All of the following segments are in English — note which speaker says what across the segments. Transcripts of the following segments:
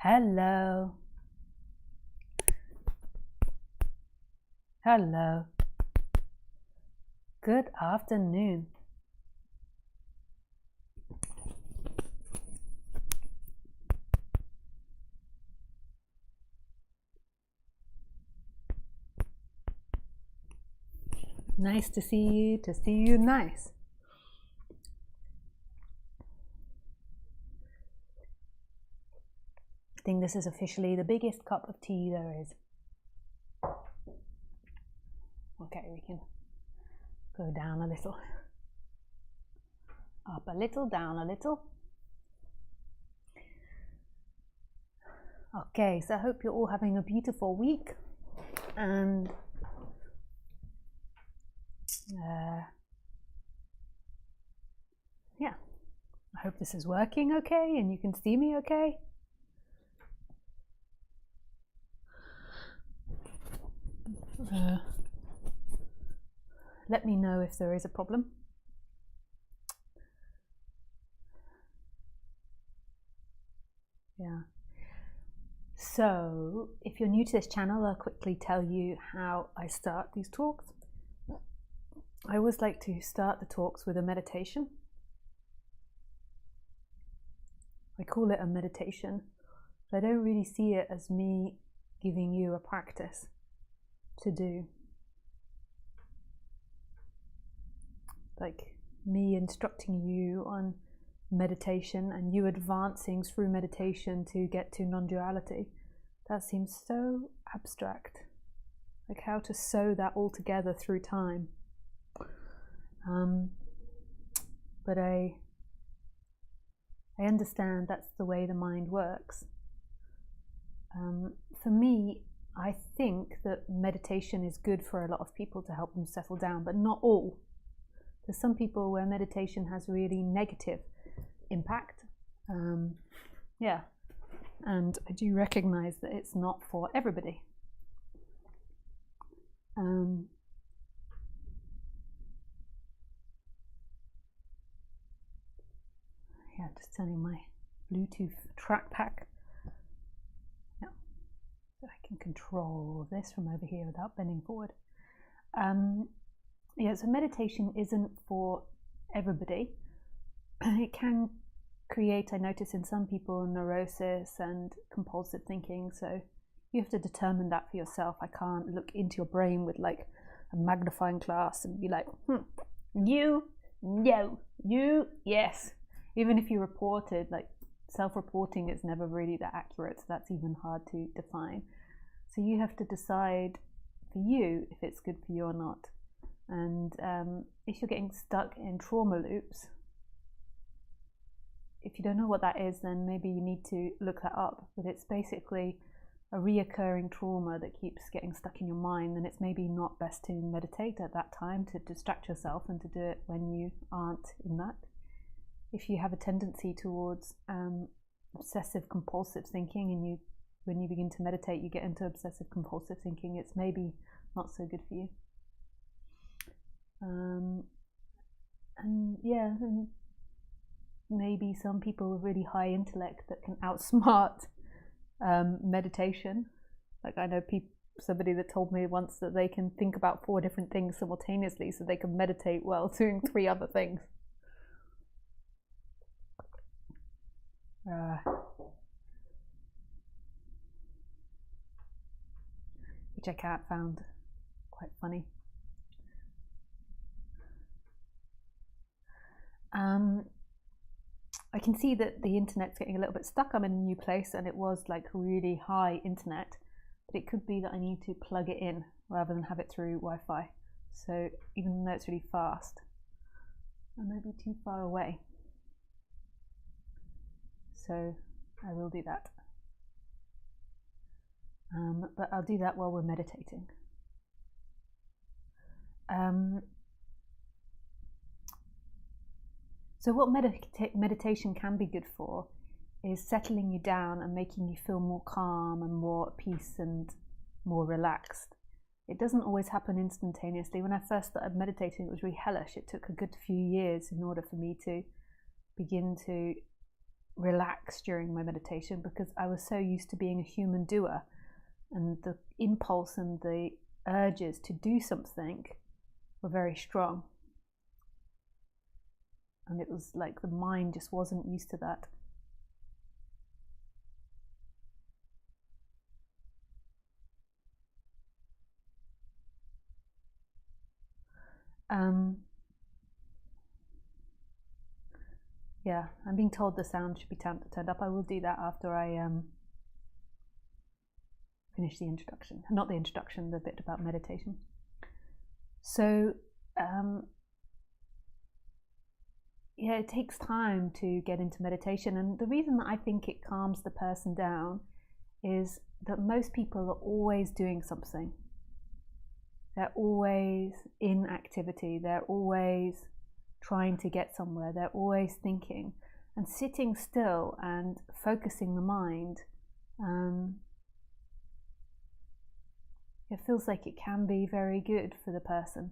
Speaker 1: Hello. Hello. Good afternoon. Nice to see you, nice. I think this is officially the biggest cup of tea there is. Okay, we can go down a little. Up a little, down a little. Okay, so I hope you're all having a beautiful week. And yeah, I hope this is working okay and you can see me okay. Let me know if there is a problem. Yeah. So, if you're new to this channel, I'll quickly tell you how I start these talks. I always like to start the talks with a meditation. I call it a meditation, but I don't really see it as me giving you a practice to do. Like me instructing you on meditation and you advancing through meditation to get to non-duality. That seems so abstract. Like how to sew that all together through time. But I understand that's the way the mind works. For me, I think that meditation is good for a lot of people to help them settle down, but not all. There's some people where meditation has really negative impact. Yeah, and I do recognize that it's not for everybody. Yeah, just turning my Bluetooth track pack. Yeah, so I can control this from over here without bending forward. Yeah, so meditation isn't for everybody. It can create, I notice in some people, neurosis and compulsive thinking, so you have to determine that for yourself. I can't look into your brain with like a magnifying glass and be like, you, no, you, yes. Even if you reported, like self-reporting is never really that accurate, so that's even hard to define. So you have to decide for you if it's good for you or not. And if you're getting stuck in trauma loops, if you don't know what that is, then maybe you need to look that up. But it's basically a reoccurring trauma that keeps getting stuck in your mind, and it's maybe not best to meditate at that time, to distract yourself and to do it when you aren't in that. If you have a tendency towards obsessive compulsive thinking, and when you begin to meditate you get into obsessive compulsive thinking, it's maybe not so good for you. And yeah, and maybe some people with really high intellect that can outsmart meditation. Like I know somebody that told me once that they can think about 4 different things simultaneously, so they can meditate while doing 3 other things. Which I found quite funny. I can see that the internet's getting a little bit stuck. I'm in a new place and it was like really high internet, but it could be that I need to plug it in rather than have it through Wi-Fi. So even though it's really fast, I might be too far away. So I will do that. But I'll do that while we're meditating. So what meditation can be good for is settling you down and making you feel more calm and more at peace and more relaxed. It doesn't always happen instantaneously. When I first started meditating, it was really hellish. It took a good few years in order for me to begin to relax during my meditation because I was so used to being a human doer, and the impulse and the urges to do something were very strong. And it was like the mind just wasn't used to that. Yeah, I'm being told the sound should be turned up. I will do that after I finish the introduction. Not the introduction, the bit about meditation. So, yeah, it takes time to get into meditation. And the reason that I think it calms the person down is that most people are always doing something. They're always in activity. They're always trying to get somewhere. They're always thinking. And sitting still and focusing the mind, it feels like it can be very good for the person.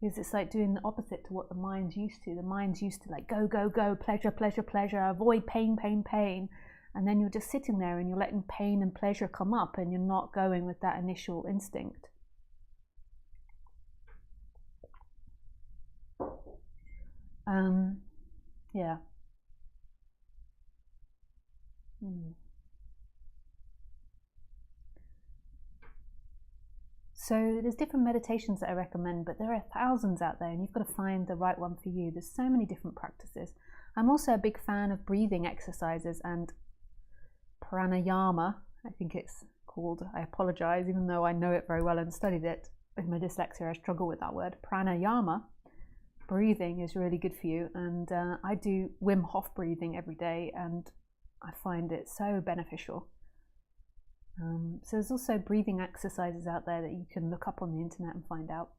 Speaker 1: Because it's like doing the opposite to what the mind's used to. The mind's used to like go, go, go, pleasure, pleasure, pleasure, avoid pain, pain, pain. And then you're just sitting there and you're letting pain and pleasure come up and you're not going with that initial instinct. Yeah. So there's different meditations that I recommend, but there are thousands out there and you've got to find the right one for you. There's so many different practices. I'm also a big fan of breathing exercises and pranayama, I think it's called. I apologize, even though I know it very well and studied it. With my dyslexia, I struggle with that word. Pranayama, breathing, is really good for you. And I do Wim Hof breathing every day and I find it so beneficial. So there's also breathing exercises out there that you can look up on the internet and find out.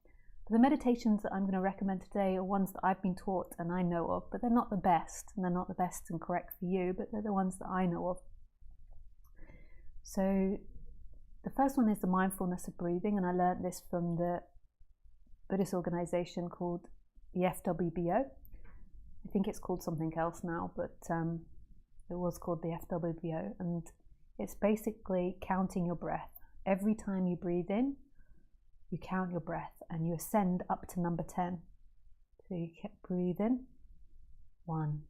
Speaker 1: But the meditations that I'm going to recommend today are ones that I've been taught and I know of, but they're not the best, and they're not the best and correct for you, but they're the ones that I know of. So the first one is the mindfulness of breathing, and I learned this from the Buddhist organization called the FWBO. I think it's called something else now, but it was called the FWBO, and it's basically counting your breath. Every time you breathe in, you count your breath and you ascend up to number 10. So you breathe in, 1,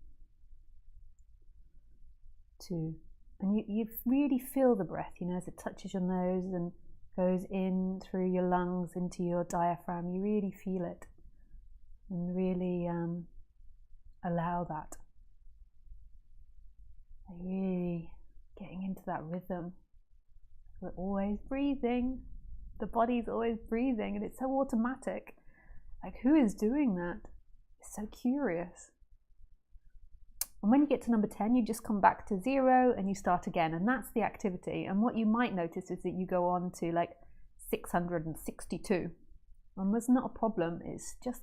Speaker 1: 2, and you really feel the breath, you know, as it touches your nose and goes in through your lungs into your diaphragm. You really feel it and really allow that. Really getting into that rhythm. We're always breathing. The body's always breathing and it's so automatic. Like, who is doing that? It's so curious. And when you get to number 10, you just come back to 0 and you start again, and that's the activity. And what you might notice is that you go on to like 662. And there's not a problem. It's just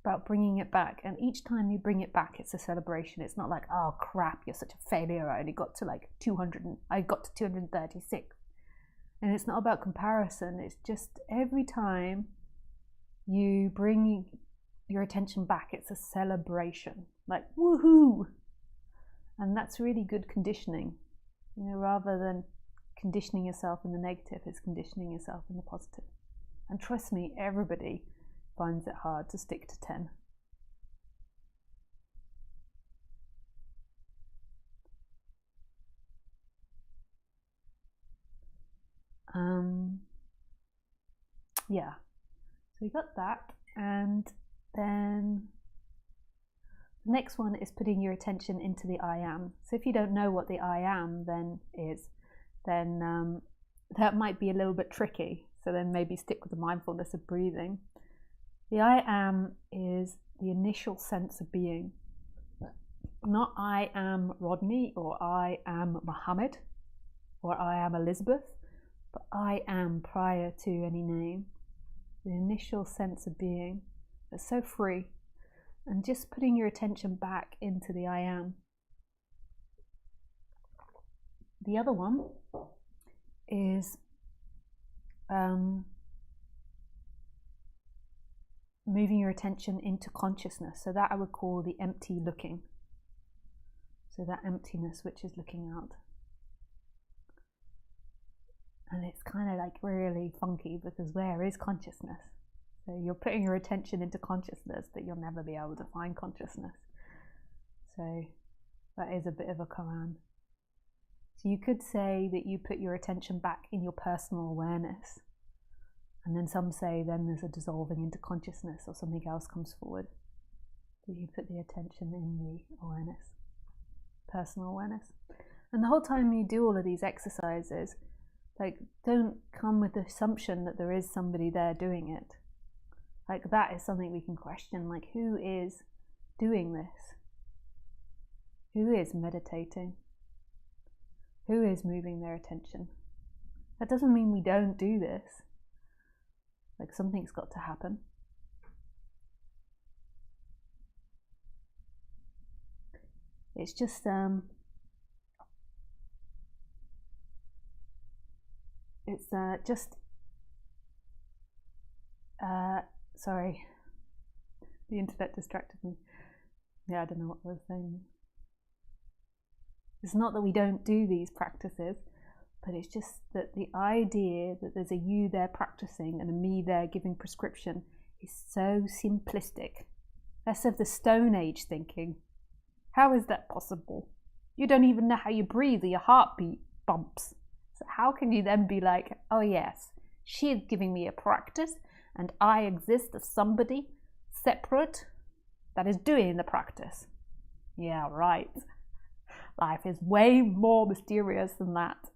Speaker 1: about bringing it back, and each time you bring it back, it's a celebration. It's not like, oh crap, you're such a failure, I only got to like 200, I got to 236. And it's not about comparison. It's just every time you bring your attention back, it's a celebration, like woohoo. And that's really good conditioning, you know, rather than conditioning yourself in the negative, it's conditioning yourself in the positive. And trust me, everybody finds it hard to stick to 10. Yeah, so we got that, and then the next one is putting your attention into the I am. So if you don't know what the I am then is, then that might be a little bit tricky. So then maybe stick with the mindfulness of breathing. The I am is the initial sense of being. Not I am Rodney or I am Muhammad or I am Elizabeth, but I am prior to any name. The initial sense of being. It's so free. And just putting your attention back into the I am. The other one is moving your attention into consciousness. So that I would call the empty looking. So that emptiness which is looking out. And it's kind of like really funky, because where is consciousness? So you're putting your attention into consciousness, but you'll never be able to find consciousness. So that is a bit of a koan. So you could say that you put your attention back in your personal awareness, and then some say then there's a dissolving into consciousness, or something else comes forward. So you put the attention in the awareness, personal awareness. And the whole time you do all of these exercises, like, don't come with the assumption that there is somebody there doing it. Like, that is something we can question. Like, who is doing this? Who is meditating? Who is moving their attention? That doesn't mean we don't do this. Like, something's got to happen. It's just sorry, the internet distracted me. Yeah, I don't know what I was saying. It's not that we don't do these practices, but it's just that the idea that there's a you there practicing and a me there giving prescription is so simplistic. That's of the Stone Age thinking. How is that possible? You don't even know how you breathe, or your heartbeat bumps. So how can you then be like, oh yes, she is giving me a practice, and I exist as somebody separate that is doing the practice? Yeah, right. Life is way more mysterious than that.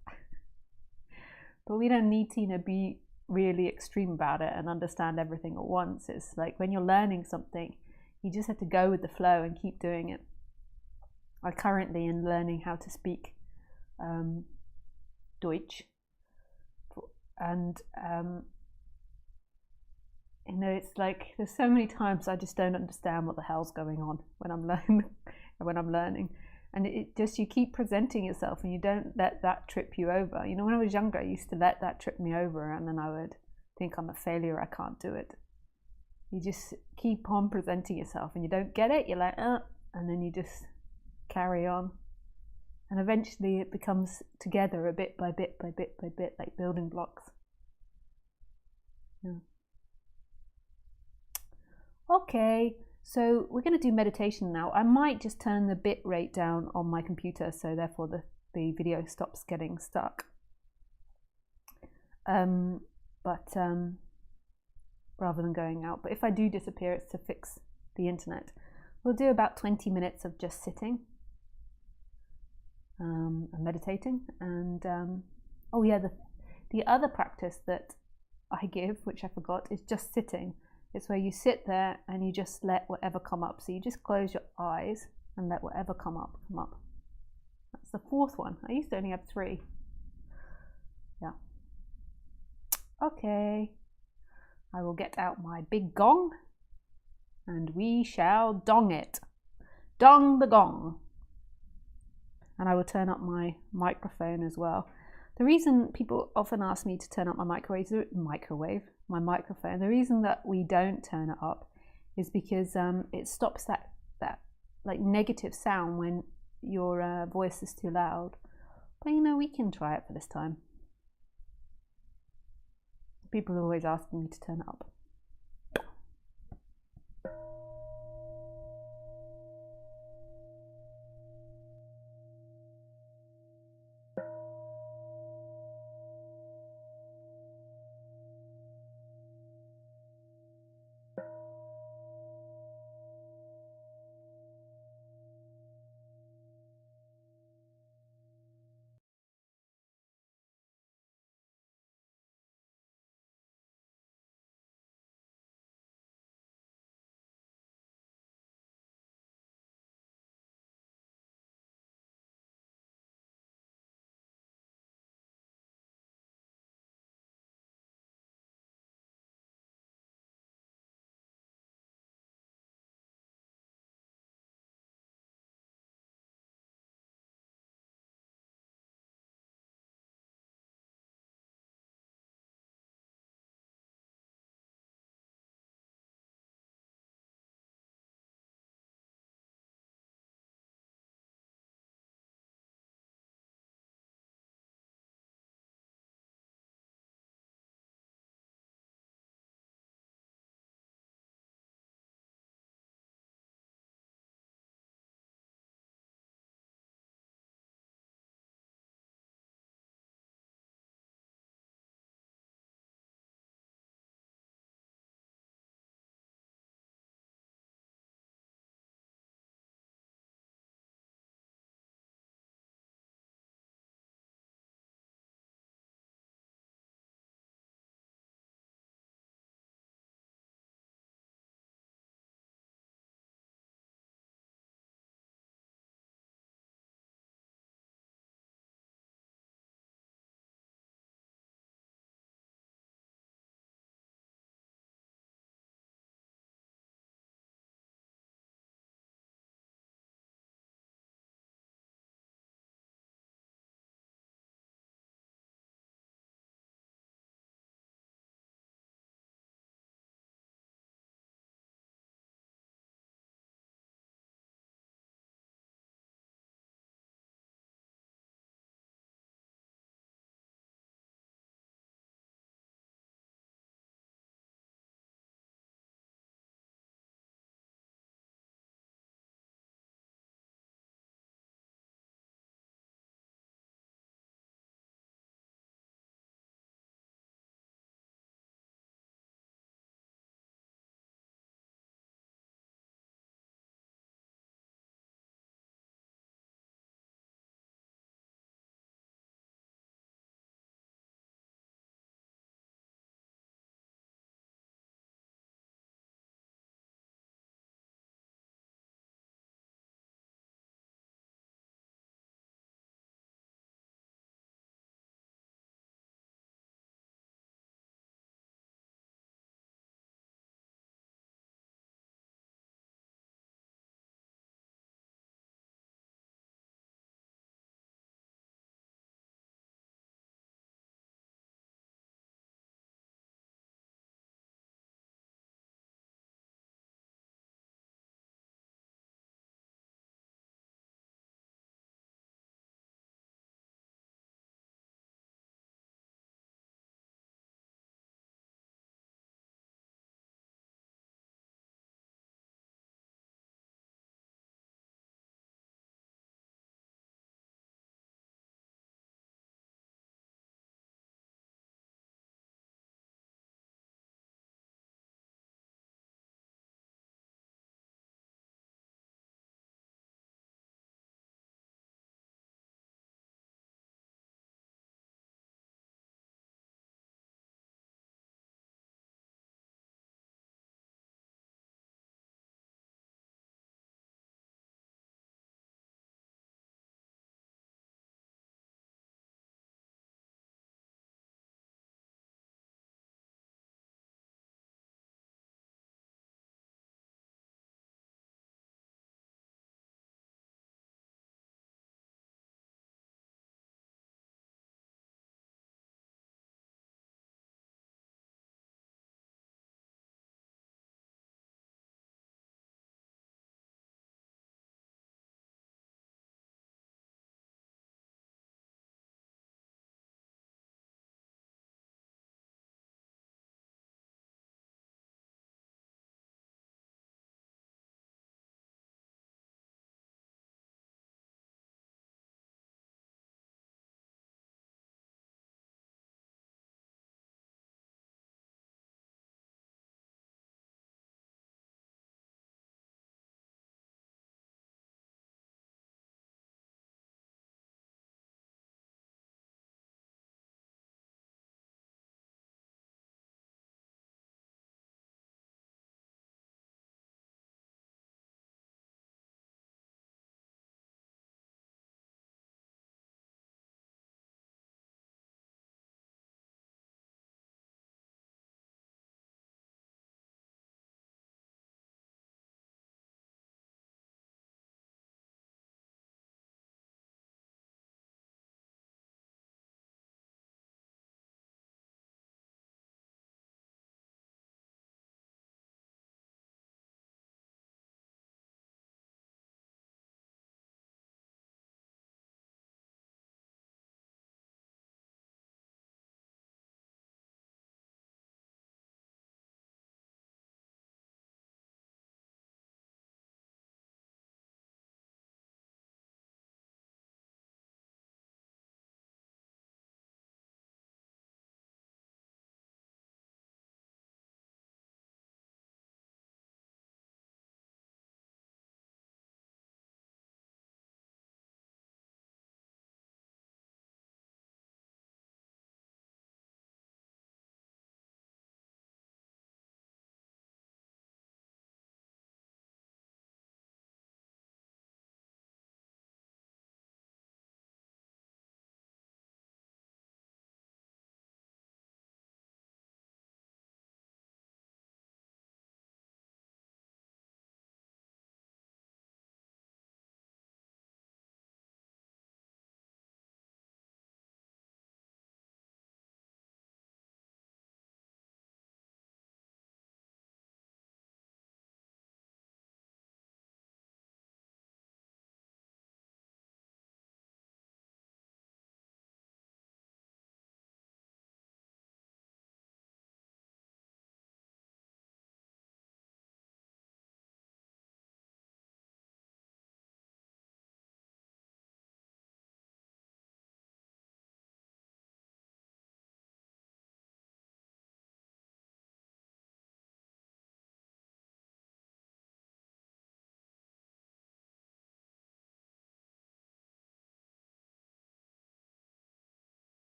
Speaker 1: But we don't need to, be really extreme about it and understand everything at once. It's like when you're learning something, you just have to go with the flow and keep doing it. I currently am learning how to speak Deutsch, and it's like there's so many times I just don't understand what the hell's going on when I'm learning, and it just, you keep presenting yourself and you don't let that trip you over. When I was younger, I used to let that trip me over, and then I would think I'm a failure, I can't do it. You just keep on presenting yourself, and you don't get it, you're like, and then you just carry on, and eventually it becomes together, a bit by bit by bit by bit, like building blocks. Yeah. Okay, so we're going to do meditation now. I might just turn the bit rate down on my computer, so therefore the video stops getting stuck. Rather than going out. But if I do disappear, it's to fix the internet. We'll do about 20 minutes of just sitting and meditating. And oh yeah, the other practice that I give, which I forgot, is just sitting. It's where you sit there and you just let whatever come up. So you just close your eyes and let whatever come up, come up. That's the fourth one. I used to only have 3. Yeah. Okay. I will get out my big gong and we shall dong it. Dong the gong. And I will turn up my microphone as well. The reason people often ask me to turn up my microphone, the reason that we don't turn it up is because it stops that like negative sound when your voice is too loud. But we can try it for this time. People are always asking me to turn it up.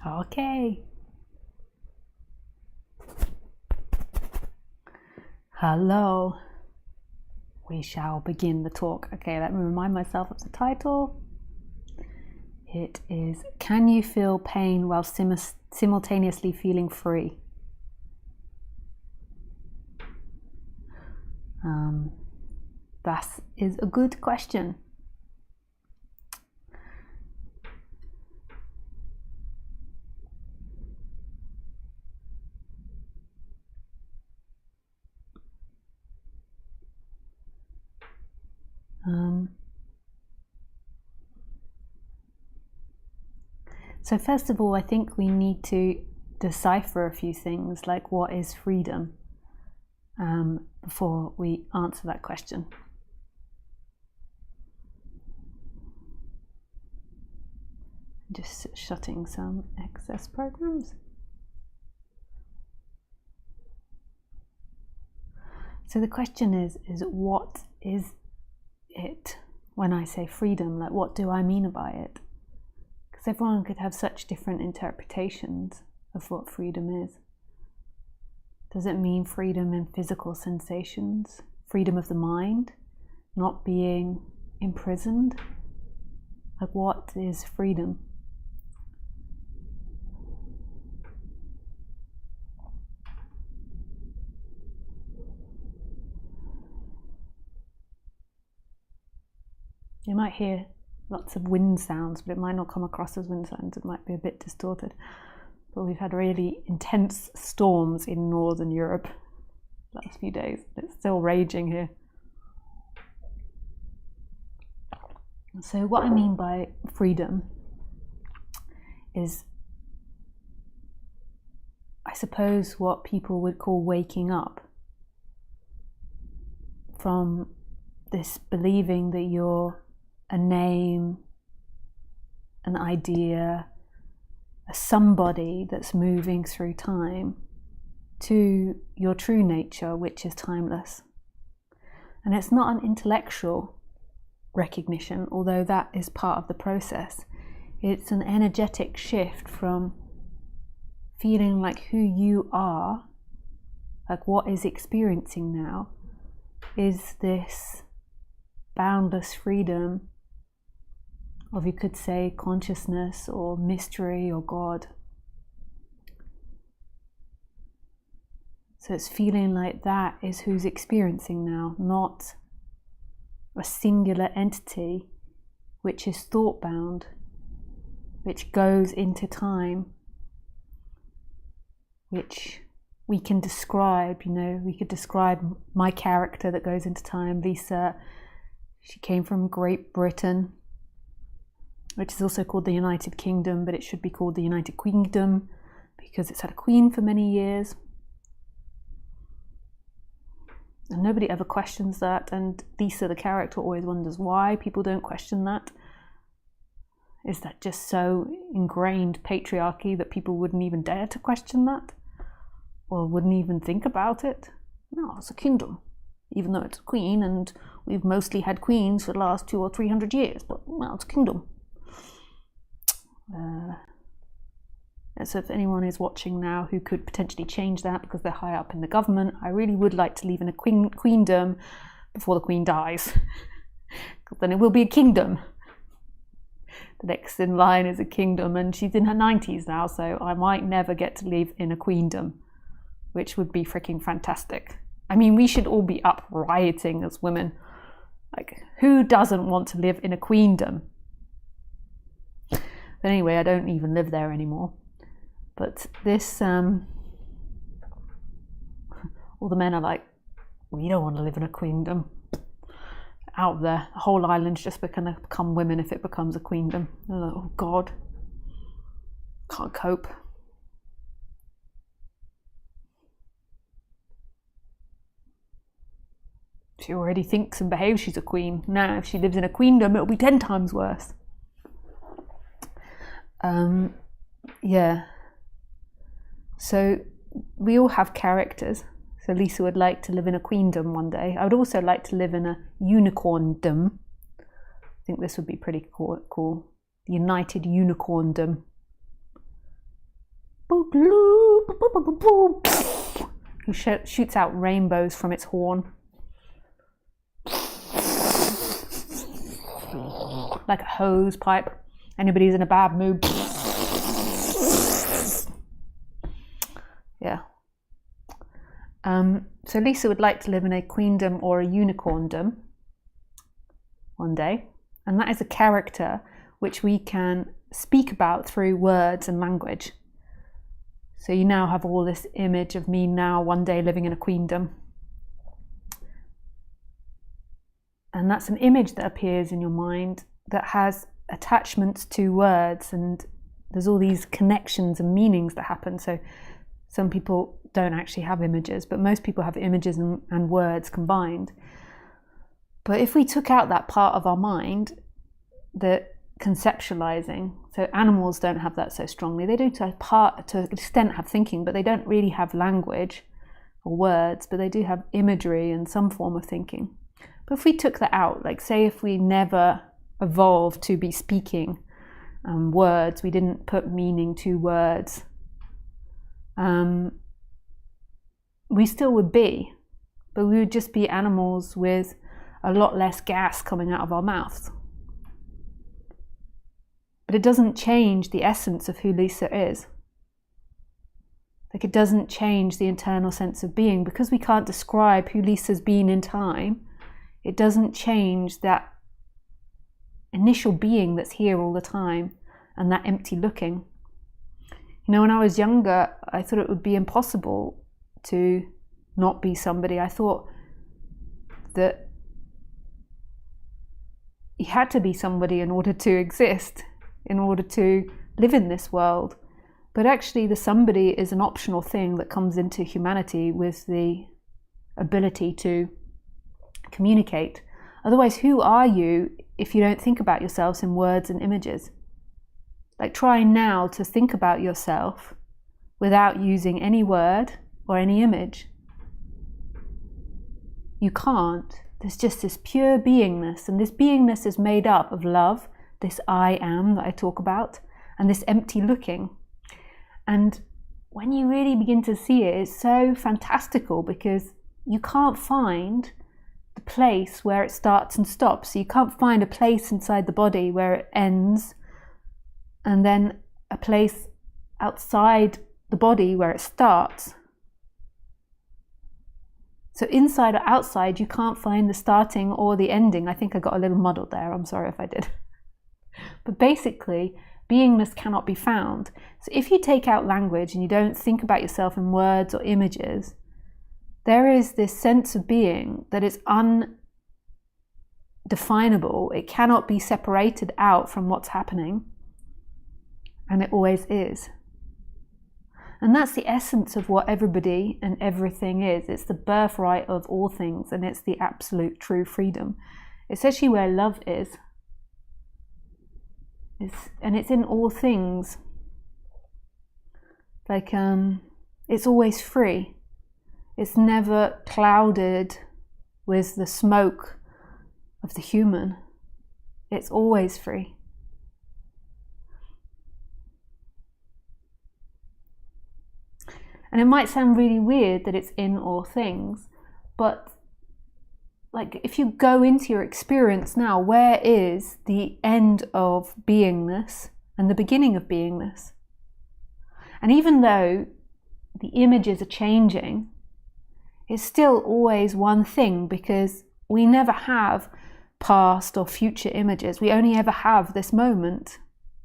Speaker 1: Okay. Hello. We shall begin the talk. Okay, let me remind myself of the title. It is, Can you feel pain while simultaneously feeling free? That is a good question. So first of all, I think we need to decipher a few things, like what is freedom, before we answer that question. Just shutting some excess programs. So the question is what is it when I say freedom? Like, what do I mean by it? Because everyone could have such different interpretations of what freedom is. Does it mean freedom in physical sensations? Freedom of the mind? Not being imprisoned? Like, what is freedom? You might hear lots of wind sounds, but it might not come across as wind sounds. It might be a bit distorted. But we've had really intense storms in Northern Europe the last few days. It's still raging here. So what I mean by freedom is, I suppose, what people would call waking up from this believing that you're a name, an idea, a somebody that's moving through time, to your true nature, which is timeless. And it's not an intellectual recognition, although that is part of the process. It's an energetic shift from feeling like who you are, like what is experiencing now, is this boundless freedom of, you could say, consciousness or mystery or God. So it's feeling like that is who's experiencing now, not a singular entity which is thought bound, which goes into time, which we can describe. We could describe my character that goes into time, Lisa. She came from Great Britain, which is also called the United Kingdom, but it should be called the United Queendom because it's had a queen for many years. And nobody ever questions that. And Lisa, the character, always wonders why people don't question that. Is that just so ingrained patriarchy that people wouldn't even dare to question that? Or wouldn't even think about it? No, it's a kingdom. Even though it's a queen, and we've mostly had queens for the last 200 or 300 years, but well, it's a kingdom. So if anyone is watching now who could potentially change that because they're high up in the government, I really would like to live in a queendom before the queen dies. Then it will be a kingdom. The next in line is a kingdom, and she's in her 90s now, so I might never get to live in a queendom, which would be freaking fantastic. I mean, we should all be up rioting as women. Like, who doesn't want to live in a queendom? But anyway, I don't even live there anymore. But this, all the men are like, we don't want to live in a queendom. Out there, the whole island's just going to become women if it becomes a queendom. They're like, oh God, can't cope. She already thinks and behaves she's a queen. Now, if she lives in a queendom, it'll be 10 times worse. Yeah. So we all have characters. So Lisa would like to live in a queendom one day. I would also like to live in a unicorndom. I think this would be pretty cool. The United Unicorndom. Who shoots out rainbows from its horn. Like a hose pipe. Anybody's in a bad mood. Yeah. So Lisa would like to live in a queendom or a unicorndom one day. And that is a character which we can speak about through words and language. So you now have all this image of me now one day living in a queendom. And that's an image that appears in your mind that has attachments to words, and there's all these connections and meanings that happen. So some people don't actually have images, but most people have images and words combined. But if we took out that part of our mind, the conceptualizing, so animals don't have that so strongly. They do to an extent have thinking, but they don't really have language or words, but they do have imagery and some form of thinking. But if we took that out, like say if we never evolved to be speaking words, we didn't put meaning to words, we still would be, but we would just be animals with a lot less gas coming out of our mouths. But it doesn't change the essence of who Lisa is. Like, it doesn't change the internal sense of being. Because we can't describe who Lisa's been in time, it doesn't change that initial being that's here all the time and that empty looking. You know, when I was younger, I thought it would be impossible to not be somebody. I thought that you had to be somebody in order to exist, in order to live in this world. But actually the somebody is an optional thing that comes into humanity with the ability to communicate. Otherwise, who are you if you don't think about yourselves in words and images? Like, try now to think about yourself without using any word or any image. You can't. There's just this pure beingness, and this beingness is made up of love, this I am that I talk about, and this empty looking. And when you really begin to see it, it's so fantastical, because you can't find the place where it starts and stops. So you can't find a place inside the body where it ends, and then a place outside the body where it starts. So inside or outside, you can't find the starting or the ending. I think I got a little muddled there. I'm sorry if I did. But basically, beingness cannot be found. So if you take out language and you don't think about yourself in words or images, there is this sense of being that is undefinable. It cannot be separated out from what's happening. And it always is. And that's the essence of what everybody and everything is. It's the birthright of all things, and it's the absolute true freedom. It's actually where love is. It's in all things. Like, it's always free. It's never clouded with the smoke of the human. It's always free. And it might sound really weird that it's in all things, but like, if you go into your experience now, where is the end of beingness and the beginning of beingness? And even though the images are changing, it's still always one thing, because we never have past or future images. We only ever have this moment.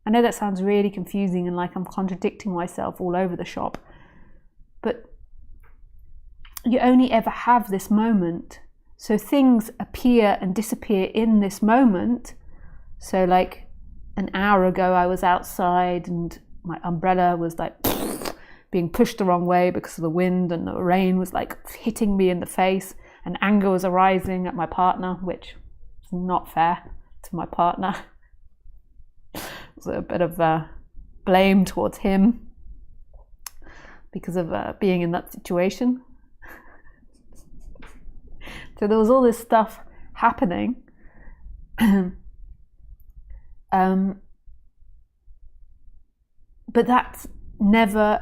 Speaker 1: I know that sounds really confusing and like I'm contradicting myself all over the shop, but you only ever have this moment. So things appear and disappear in this moment. So like an hour ago I was outside and my umbrella was like being pushed the wrong way because of the wind, and the rain was like hitting me in the face, and anger was arising at my partner, which is not fair to my partner. It was a bit of blame towards him because of being in that situation. So there was all this stuff happening. But that's never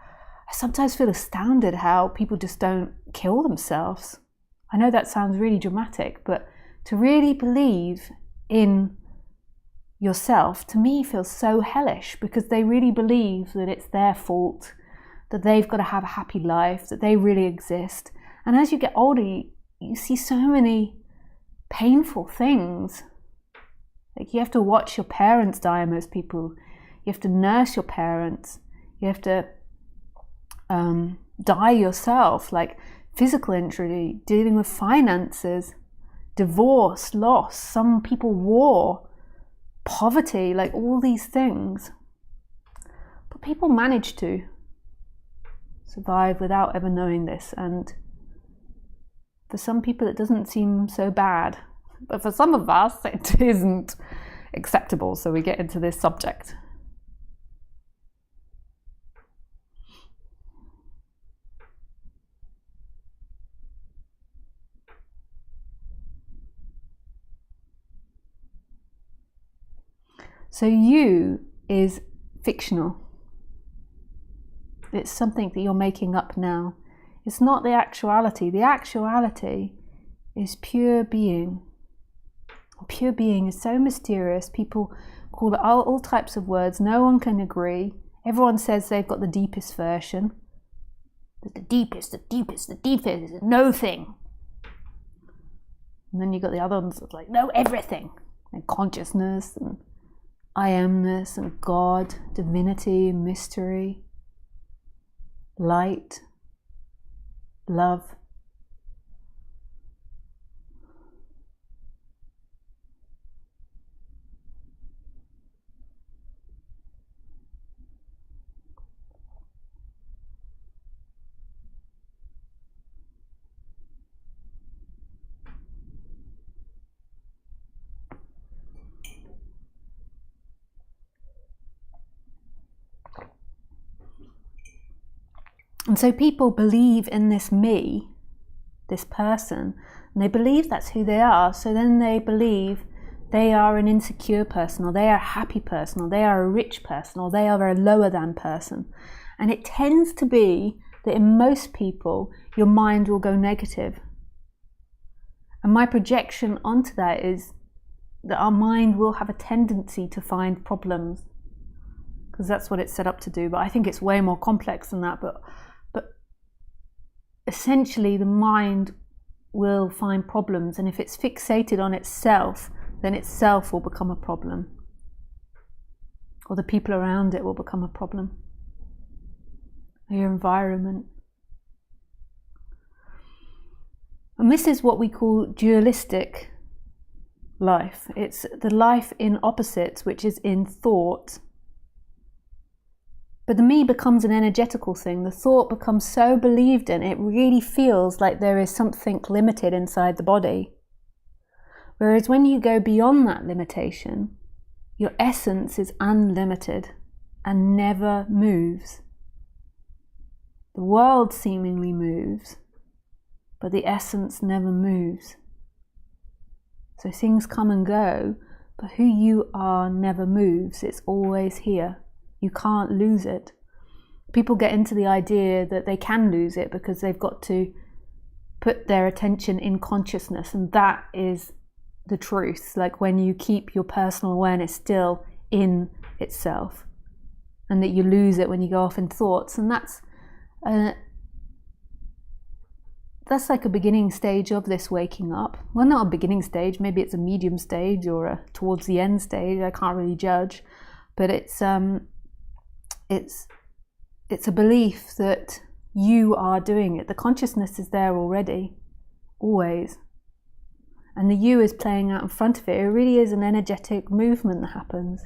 Speaker 1: I sometimes feel astounded how people just don't kill themselves. I know that sounds really dramatic, but to really believe in yourself, to me, feels so hellish, because they really believe that it's their fault, that they've got to have a happy life, that they really exist. And as you get older, you see so many painful things. Like, you have to watch your parents die, most people. You have to nurse your parents. You have to die yourself, like physical injury, dealing with finances, divorce, loss, some people war, poverty, like all these things. But people manage to survive without ever knowing this, and for some people it doesn't seem so bad, but for some of us it isn't acceptable. So we get into this subject. So you is fictional. It's something that you're making up now. It's not the actuality. The actuality is pure being. Pure being is so mysterious. People call it all types of words. No one can agree. Everyone says they've got the deepest version. The deepest, no thing. And then you've got the other ones that's like, no, everything. And consciousness and I amness and God, divinity, mystery, light, love. And so people believe in this me, this person, and they believe that's who they are. So then they believe they are an insecure person, or they are a happy person, or they are a rich person, or they are a lower than person. And it tends to be that in most people, your mind will go negative. And my projection onto that is that our mind will have a tendency to find problems, because that's what it's set up to do. But I think it's way more complex than that. But essentially the mind will find problems, and if it's fixated on itself, then itself will become a problem, or the people around it will become a problem, or your environment. And this is what we call dualistic life. It's the life in opposites, which is in thought. But the me becomes an energetical thing. The thought becomes so believed in, it really feels like there is something limited inside the body. Whereas when you go beyond that limitation, your essence is unlimited and never moves. The world seemingly moves, but the essence never moves. So things come and go, but who you are never moves. It's always here. You can't lose it. People get into the idea that they can lose it because they've got to put their attention in consciousness, and that is the truth. Like when you keep your personal awareness still in itself, and that you lose it when you go off in thoughts. And that's like a beginning stage of this waking up. Well, not a beginning stage, maybe it's a medium stage or a towards the end stage. I can't really judge, but it's a belief that you are doing it. The consciousness is there already, always. And the you is playing out in front of it. It really is an energetic movement that happens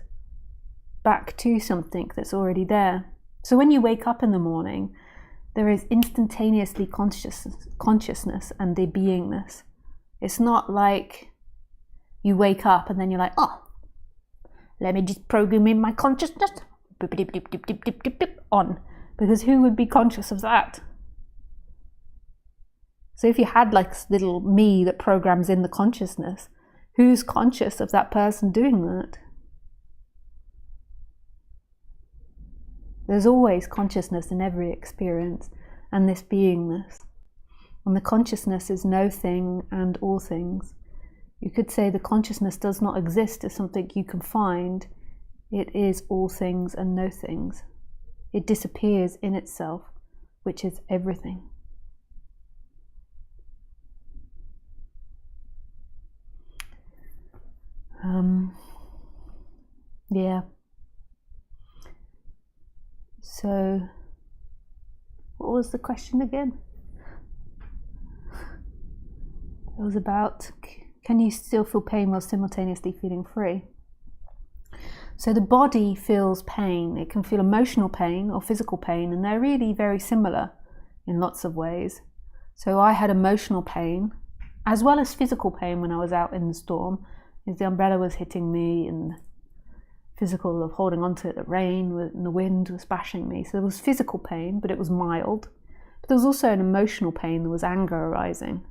Speaker 1: back to something that's already there. So when you wake up in the morning, there is instantaneously consciousness and the beingness. It's not like you wake up and then you're like, oh, let me just program in my consciousness on, because who would be conscious of that? So if you had like little me that programs in the consciousness, who's conscious of that person doing that? There's always consciousness in every experience, and this beingness. And the consciousness is no thing and all things. You could say the consciousness does not exist as something you can find. It is all things and no things. It disappears in itself, which is everything. Yeah. So, what was the question again? It was about, can you still feel pain while simultaneously feeling free? So the body feels pain. It can feel emotional pain or physical pain, and they're really very similar in lots of ways. So I had emotional pain as well as physical pain when I was out in the storm, as the umbrella was hitting me, and physical of holding onto it, the rain and the wind was bashing me. So there was physical pain, but it was mild. But there was also an emotional pain. There was anger arising.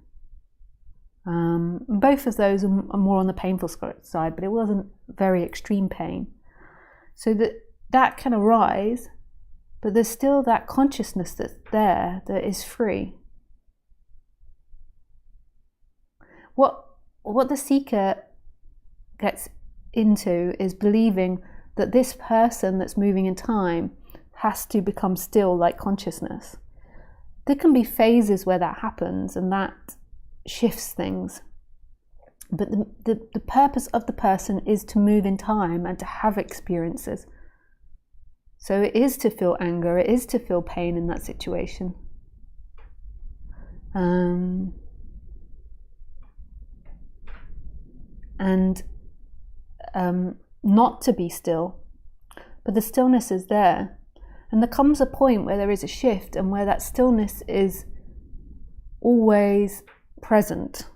Speaker 1: Both of those are more on the painful side, but it wasn't very extreme pain. So that can arise, but there's still that consciousness that's there that is free. What the seeker gets into is believing that this person that's moving in time has to become still like consciousness. There can be phases where that happens, and that shifts things. But the purpose of the person is to move in time and to have experiences. So it is to feel anger, it is to feel pain in that situation. Not to be still, but the stillness is there. And there comes a point where there is a shift, and where that stillness is always present.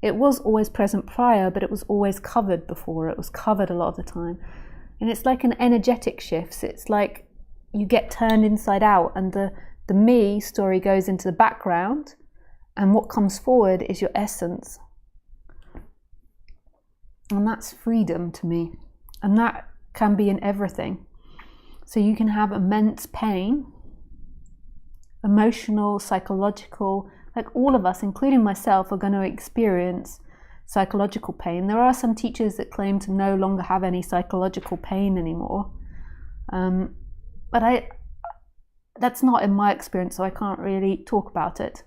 Speaker 1: It was always present prior, but it was always covered before. It was covered a lot of the time. And it's like an energetic shift. It's like you get turned inside out, and the me story goes into the background, and what comes forward is your essence. And that's freedom to me. And that can be in everything. So you can have immense pain, emotional, psychological, like all of us, including myself, are going to experience psychological pain. There are some teachers that claim to no longer have any psychological pain anymore. But that's not in my experience, so I can't really talk about it.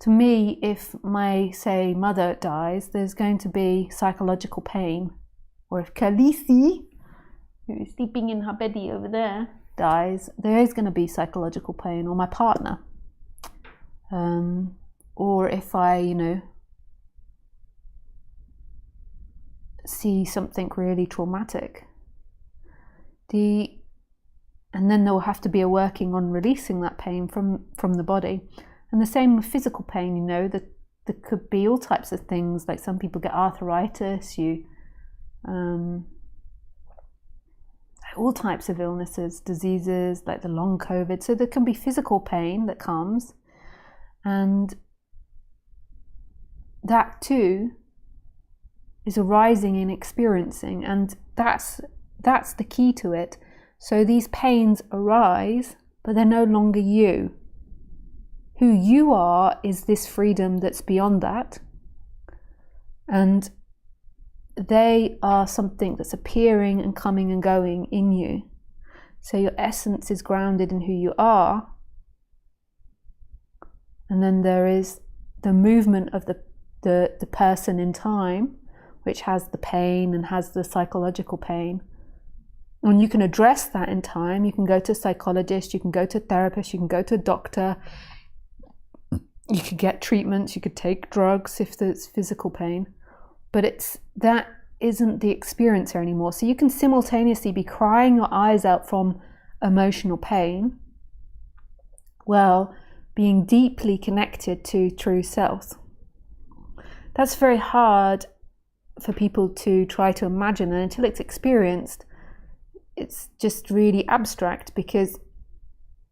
Speaker 1: To me, if my, say, mother dies, there's going to be psychological pain. Or if Khaleesi, who is sleeping in her beddy over there, dies, there is going to be psychological pain. Or my partner. Or if I, see something really traumatic. And then there will have to be a working on releasing that pain from the body. And the same with physical pain, that there could be all types of things, like some people get arthritis, all types of illnesses, diseases, like the long COVID. So there can be physical pain that comes, and that too is arising in experiencing, and that's the key to it. So these pains arise, but they're no longer you. Who you are is this freedom that's beyond that. And they are something that's appearing and coming and going in you. So your essence is grounded in who you are. And then there is the movement of the person in time, which has the pain and has the psychological pain. And you can address that in time. You can go to a psychologist, you can go to a therapist, you can go to a doctor. You could get treatments, you could take drugs if there's physical pain, but that isn't the experience here anymore. So you can simultaneously be crying your eyes out from emotional pain while being deeply connected to true self. That's very hard for people to try to imagine, and until it's experienced, it's just really abstract, because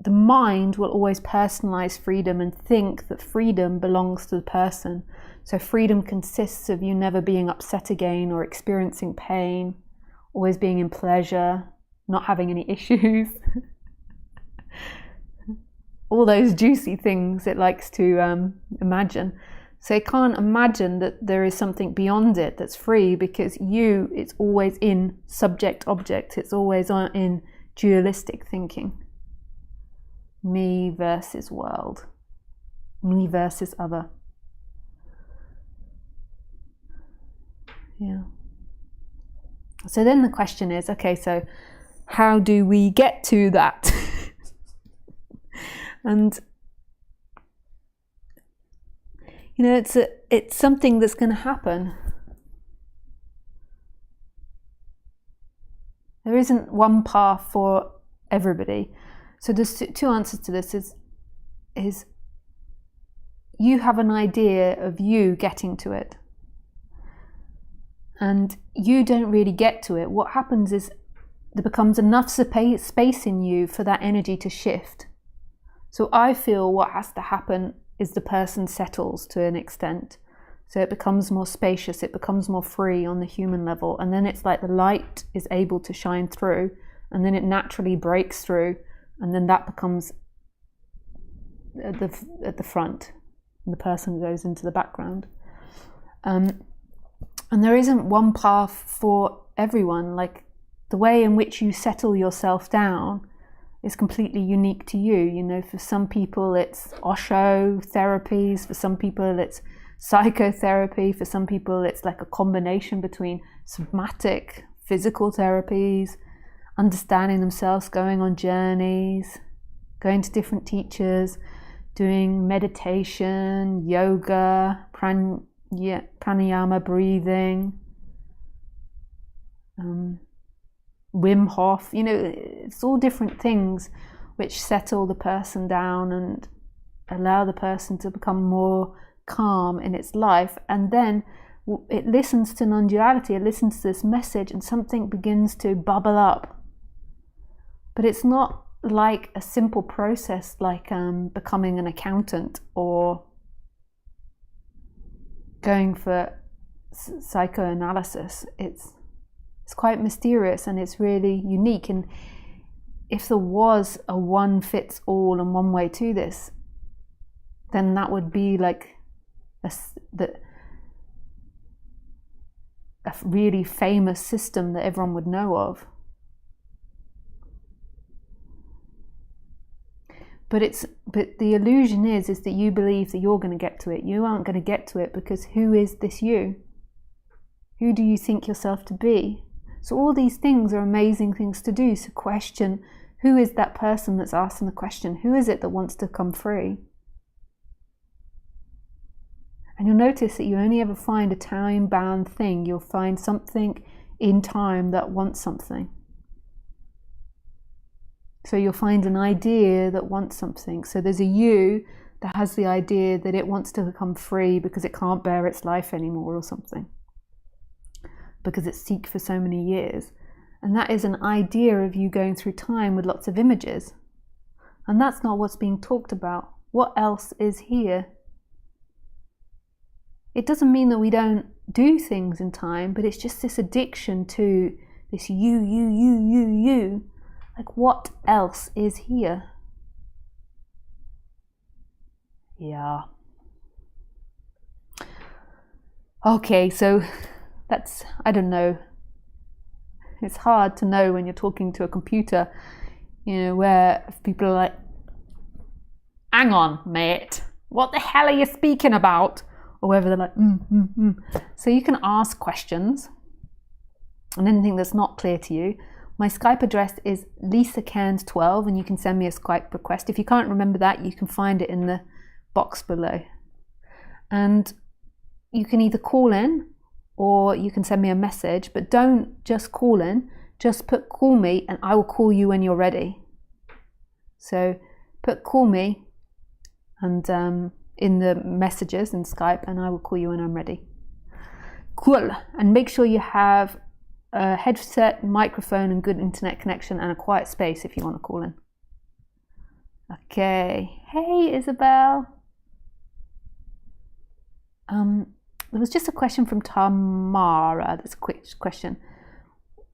Speaker 1: the mind will always personalize freedom and think that freedom belongs to the person. So freedom consists of you never being upset again or experiencing pain, always being in pleasure, not having any issues. all those juicy things it likes to imagine. So it can't imagine that there is something beyond it that's free, because it's always in subject-object. It's always in dualistic thinking. Me versus world. Me versus other. Yeah. So then the question is, okay, so how do we get to that? And it's something that's going to happen. There isn't one path for everybody. So there's two answers to this. Is you have an idea of you getting to it, and you don't really get to it. What happens is there becomes enough space in you for that energy to shift. So I feel what has to happen is the person settles to an extent. So it becomes more spacious, it becomes more free on the human level, and then it's like the light is able to shine through, and then it naturally breaks through, and then that becomes at the front, and the person goes into the background. And there isn't one path for everyone. Like, the way in which you settle yourself down is completely unique to you. For some people it's Osho therapies, for some people it's psychotherapy, for some people it's like a combination between somatic, physical therapies, understanding themselves, going on journeys, going to different teachers, doing meditation, yoga, pranayama, breathing, Wim Hof, it's all different things which settle the person down and allow the person to become more calm in its life. And then it listens to non-duality, it listens to this message, and something begins to bubble up. But it's not like a simple process like becoming an accountant or going for psychoanalysis. It's quite mysterious, and it's really unique. And if there was a one fits all and one way to this, then that would be like a really famous system that everyone would know of. But the illusion is that you believe that you're going to get to it. You aren't going to get to it, because who is this you? Who do you think yourself to be? So all these things are amazing things to do. So question, who is that person that's asking the question? Who is it that wants to come free? And you'll notice that you only ever find a time-bound thing. You'll find something in time that wants something. So you'll find an idea that wants something. So there's a you that has the idea that it wants to become free because it can't bear its life anymore or something, because it's seek for so many years. And that is an idea of you going through time with lots of images. And that's not what's being talked about. What else is here? It doesn't mean that we don't do things in time, but it's just this addiction to this you. Like, what else is here? Yeah. Okay, so that's, I don't know. It's hard to know when you're talking to a computer, where people are like, hang on, mate, what the hell are you speaking about? Or whether they're like, So you can ask questions and anything that's not clear to you. My Skype address is LisaCairns12, and you can send me a Skype request. If you can't remember that, you can find it in the box below. And you can either call in or you can send me a message, but don't just call in, just put call me and I will call you when you're ready. So put call me and in the messages in Skype, and I will call you when I'm ready. Cool. And make sure you have a headset, microphone and good internet connection and a quiet space if you want to call in. Okay. Hey, Isabel. There was just a question from Tamara. That's a quick question.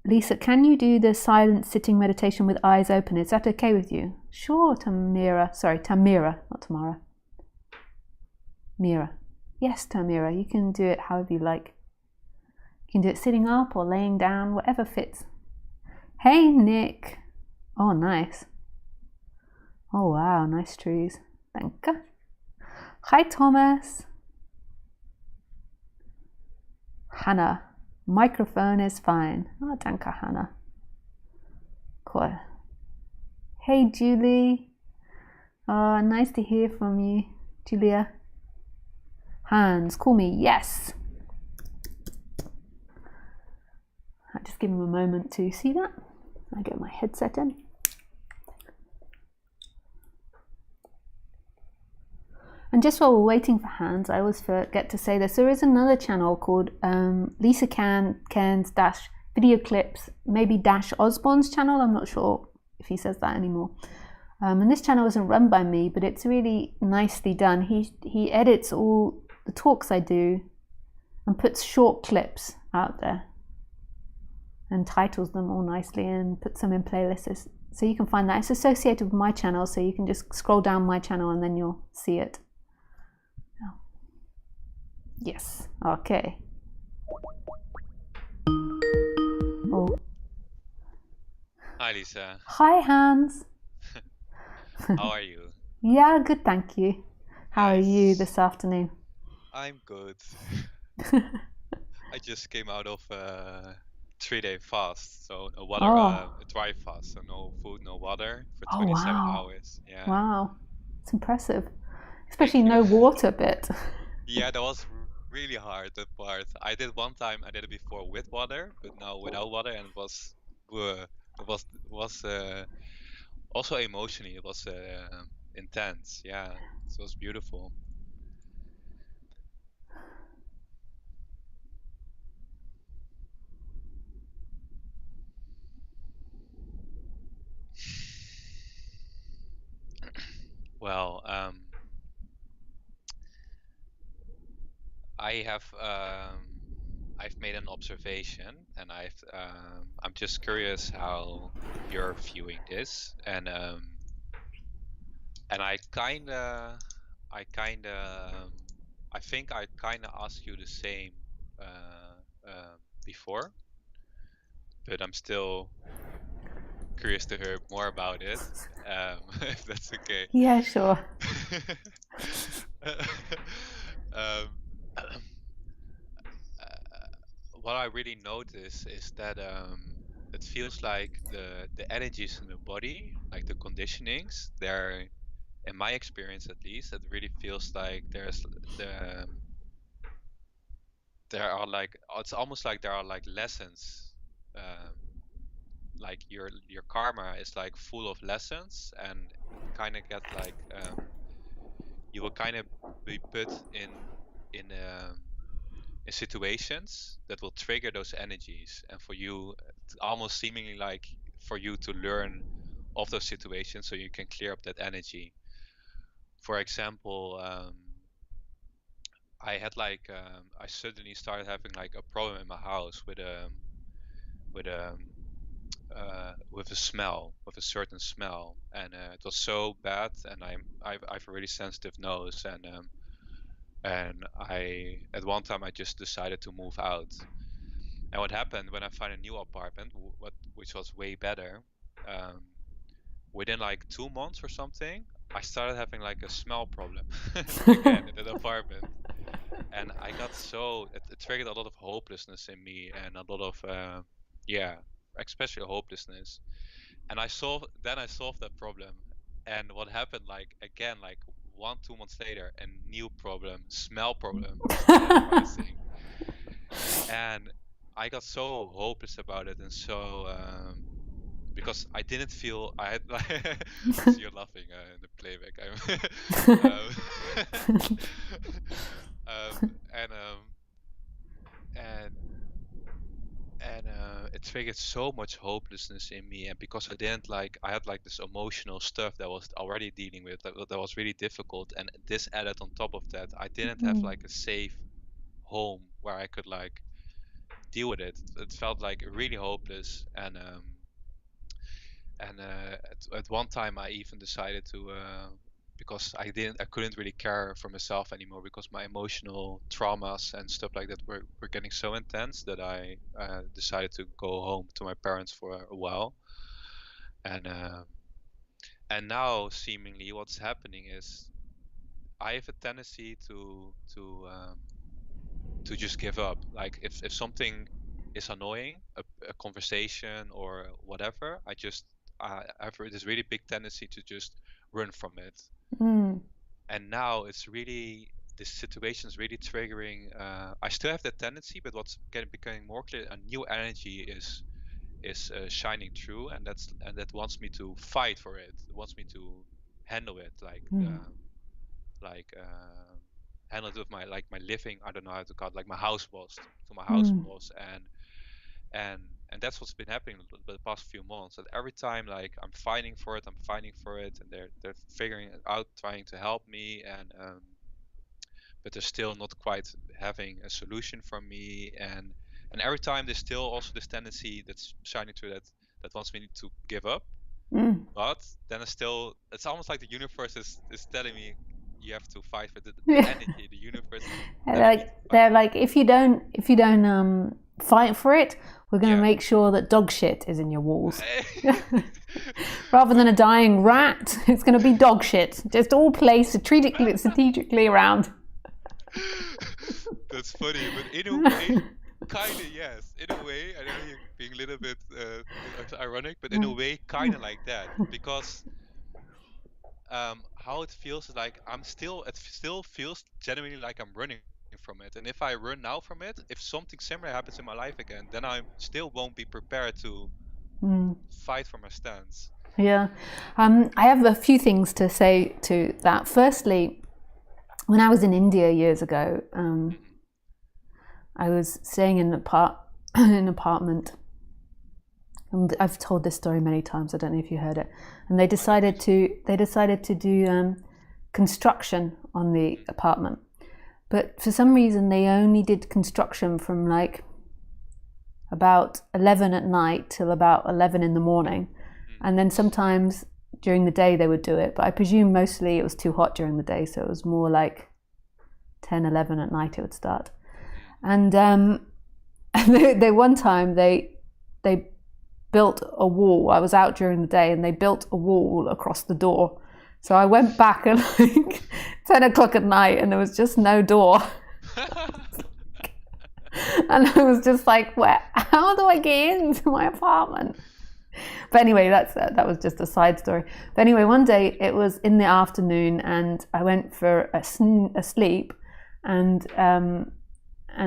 Speaker 1: Lisa, can you do the silent sitting meditation with eyes open? Is that okay with you? Sure, Tamira. Sorry, Tamira, not Tamara. Mira. Yes, Tamira, you can do it however you like. You can do it sitting up or laying down, whatever fits. Hey, Nick. Oh, nice. Oh, wow, nice trees. Danke. Hi, Thomas. Hannah. Microphone is fine. Oh, danke, Hannah. Cool. Hey, Julie. Oh, nice to hear from you, Julia. Hans, call me. Yes. I just give him a moment to see that. I get my headset in. And just while we're waiting for Hans, I always forget to say this. There is another channel called Lisa Cairns dash video clips, maybe dash Osborne's channel. I'm not sure if he says that anymore. And this channel isn't run by me, but it's really nicely done. He edits all the talks I do and puts short clips out there and titles them all nicely and puts them in playlists. So you can find that. It's associated with my channel, so you can just scroll down my channel and then you'll see it. Yes, okay. Oh.
Speaker 2: Hi, Lisa.
Speaker 1: Hi, Hans.
Speaker 2: How are you?
Speaker 1: Yeah, good, thank you. How
Speaker 2: Nice.
Speaker 1: are you this afternoon?
Speaker 2: I'm good. I just came out of a 3-day fast, so a dry fast, so no food, no water for 27 hours. Yeah.
Speaker 1: Wow, it's impressive. Especially no water bit.
Speaker 2: Yeah, that was really hard, that part. I did one time, I did it before with water, but now without water, and it was also emotionally, it was intense. Yeah, it was beautiful. Well, I've made an observation, and I'm just curious how you're viewing this, and I think I kinda asked you the same before, but I'm still curious to hear more about it, if that's okay.
Speaker 1: Yeah, sure.
Speaker 2: What I really notice is that it feels like the energies in the body, like the conditionings, they're, in my experience at least, it really feels like it's almost like there are like lessons, like your karma is like full of lessons, and kind of get like you will kind of be put in situations that will trigger those energies, and for you, it's almost seemingly like for you to learn of those situations so you can clear up that energy. For example, I had like I suddenly started having like a problem in my house with a smell, with a certain smell, and it was so bad, and I've a really sensitive nose, and I at one time I just decided to move out. And what happened when I found a new apartment, which was way better, within like 2 months or something, I started having like a smell problem again in that apartment. And I got it triggered a lot of hopelessness in me, and a lot of especially hopelessness. And I solved that problem. And what happened, like again, like 1-2 months later, a new problem, smell problem, started arising. And I got so hopeless about it, and so because I didn't feel I had like I see you laughing in the playback. It triggered so much hopelessness in me, and because I had like this emotional stuff that I was already dealing with that was really difficult, and this added on top of that, I didn't have like a safe home where I could like deal with it. It felt like really hopeless, and at one time I even decided to, because I couldn't really care for myself anymore, because my emotional traumas and stuff like that were getting so intense, that I decided to go home to my parents for a while. And now seemingly what's happening is I have a tendency to just give up. Like if something is annoying, a conversation or whatever, I have this really big tendency to just run from it. And now it's really, this situation is really triggering. I still have that tendency, but what's becoming more clear, a new energy is shining through, and that wants me to fight for it. It wants me to handle it, handle it with my living. I don't know how to call it, like my house was. So my house was, and that's what's been happening the past few months. That every time, like, I'm fighting for it, and they're figuring it out, trying to help me, and but they're still not quite having a solution for me, and every time there's still also this tendency that's shining through that wants me to give up. But then it's almost like the universe is telling me, you have to fight for the energy. The universe
Speaker 1: they're like, if you don't fight for it, we're going to make sure that dog shit is in your walls. Rather than a dying rat, it's going to be dog shit, just all placed strategically around.
Speaker 2: That's funny, but in a way, kind of, yes. In a way, I know you're being a little bit ironic, but in a way, kind of like that, because how it feels is like it still feels genuinely like I'm running from it. And if I run now from it, if something similar happens in my life again, then I still won't be prepared to fight for my stance.
Speaker 1: Yeah. I have a few things to say to that. Firstly, when I was in India years ago, I was staying in an apartment. And I've told this story many times. I don't know if you heard it. And they decided to do construction on the apartment, but for some reason they only did construction from like about 11 at night till about 11 in the morning, and then sometimes during the day they would do it. But I presume mostly it was too hot during the day, so it was more like 10, 11 at night it would start. And they one time they built a wall. I was out during the day and they built a wall across the door. So I went back at like 10 o'clock at night and there was just no door. And I was just like, how do I get into my apartment? But anyway, that was just a side story. But anyway, one day it was in the afternoon and I went for a sleep, and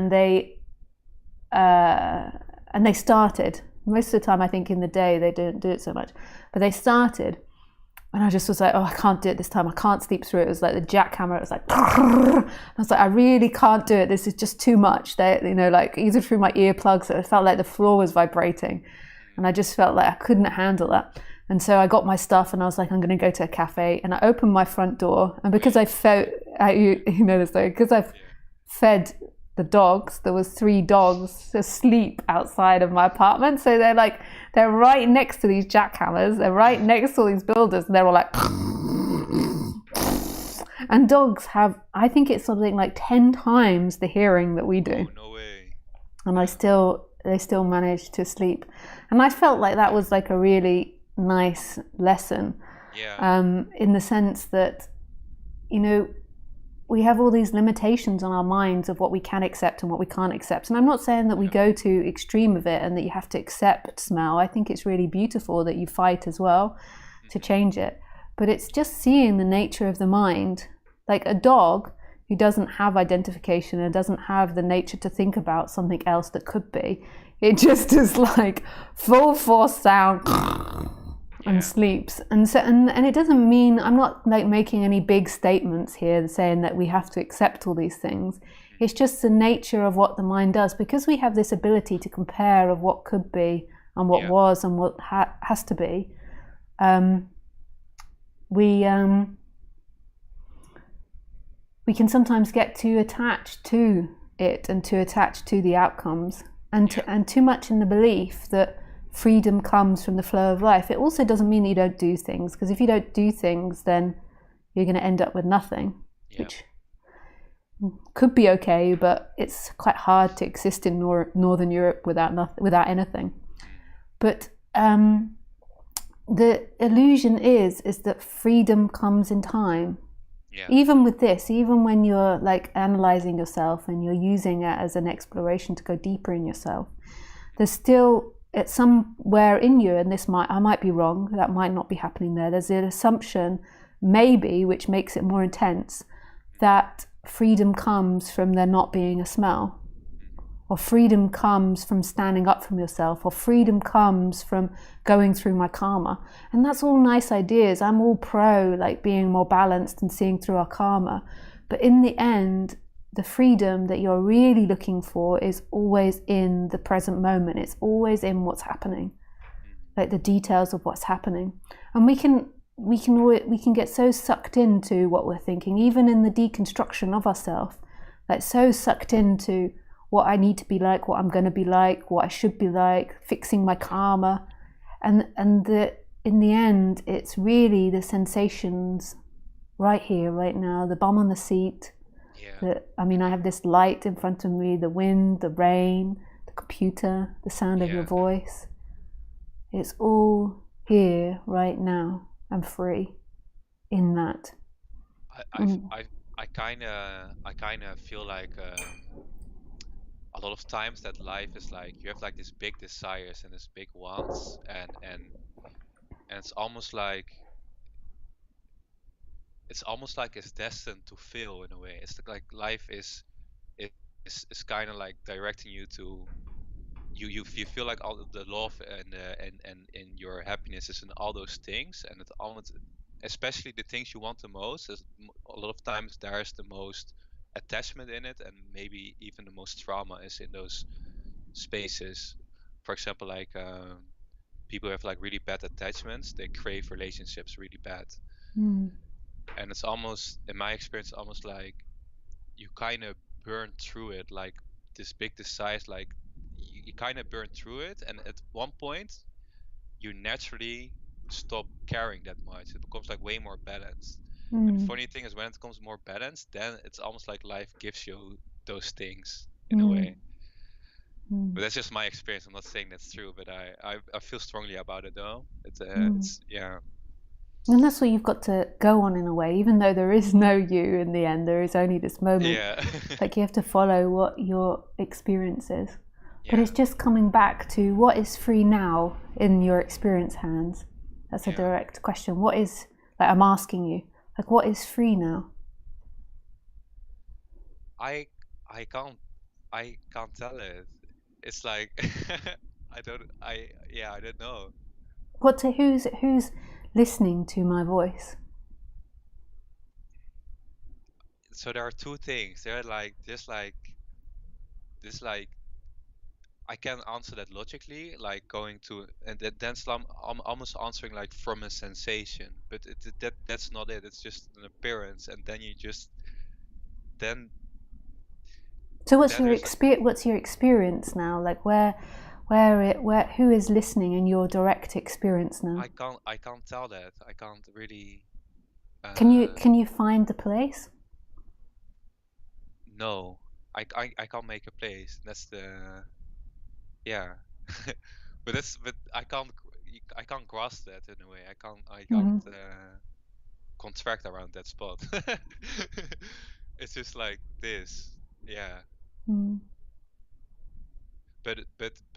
Speaker 1: they started. Most of the time, I think in the day they didn't do it so much, but they started, and I just was like, oh, I can't do it this time. I can't sleep through it. It was like the jackhammer. It was like, I was like, I really can't do it. This is just too much. They, like either through my earplugs, it felt like the floor was vibrating, and I just felt like I couldn't handle that. And so I got my stuff, and I was like, I'm going to go to a cafe, and I opened my front door, and because I felt, you know the story, because I've fed the dogs, there was 3 dogs asleep outside of my apartment. So they're right next to these jackhammers, they're right next to all these builders, and they're all like, and dogs have, I think it's something like 10 times the hearing that we do.
Speaker 2: Oh, no way.
Speaker 1: And they still managed to sleep. And I felt like that was like a really nice lesson.
Speaker 2: Yeah.
Speaker 1: In the sense that, we have all these limitations on our minds of what we can accept and what we can't accept. And I'm not saying that we go to extreme of it and that you have to accept smell. I think it's really beautiful that you fight as well to change it. But it's just seeing the nature of the mind. Like a dog who doesn't have identification and doesn't have the nature to think about something else that could be. It just is like full force sound and sleeps. And so and it doesn't mean, I'm not like making any big statements here saying that we have to accept all these things. It's just the nature of what the mind does, because we have this ability to compare of what could be and what was and what has to be. We can sometimes get too attached to it and too attached to the outcomes, and too much in the belief that freedom comes from the flow of life. It also doesn't mean that you don't do things, because if you don't do things, then you're going to end up with nothing, which could be okay, but it's quite hard to exist in Northern Europe without anything. But the illusion is that freedom comes in time.
Speaker 2: Yeah.
Speaker 1: Even with this, even when you're like analyzing yourself and you're using it as an exploration to go deeper in yourself, there's still, it's somewhere in you, and I might be wrong, that might not be happening there. There's an assumption, maybe, which makes it more intense, that freedom comes from there not being a smell, or freedom comes from standing up from yourself, or freedom comes from going through my karma. And that's all nice ideas. I'm all pro like being more balanced and seeing through our karma. But in the end, the freedom that you're really looking for is always in the present moment. It's always in what's happening, like the details of what's happening. And we can get so sucked into what we're thinking, even in the deconstruction of ourselves, like so sucked into what I need to be like, what I'm going to be like, what I should be like, fixing my karma. And in the end, it's really the sensations right here, right now, the bum on the seat. I have this light in front of me, the wind, the rain, the computer, the sound of your voice. It's all here right now. I'm free in that.
Speaker 2: I kind of feel like a lot of times that life is like you have like these big desires and these big wants, and it's almost like it's destined to fail in a way. It's like life is kind of like directing you to you feel like all of the love and your happiness is in all those things, and it's almost, especially the things you want the most, is a lot of times there's the most attachment in it, and maybe even the most trauma is in those spaces. For example, like people have like really bad attachments, they crave relationships really bad. And it's almost, in my experience, almost like you kind of burn through it, like this big desire, like you kind of burn through it, and at one point you naturally stop caring that much. It becomes like way more balanced. And the funny thing is, when it becomes more balanced, then it's almost like life gives you those things in a way. But that's just my experience. I'm not saying that's true, but I feel strongly about it though. It's
Speaker 1: And that's what you've got to go on in a way, even though there is no you in the end, there is only this moment.
Speaker 2: Yeah.
Speaker 1: Like you have to follow what your experience is. But it's just coming back to what is free now in your experience hands. That's a direct question. What is, like I'm asking you, like what is free now?
Speaker 2: I can't tell it. It's like I don't know.
Speaker 1: Who's listening to my voice?
Speaker 2: So there are two things. They're like this I can answer that logically, like going to, and then I'm almost answering like from a sensation, but that's not it. It's just an appearance, and then you just then.
Speaker 1: So what's your experience? What's your experience now? Like who is listening in your direct experience now?
Speaker 2: I can't tell that. I can't really.
Speaker 1: Can you find the place?
Speaker 2: No, I can't make a place. That's the. Yeah, but I can't grasp that in a way. I can't contract around that spot. It's just like this, yeah. But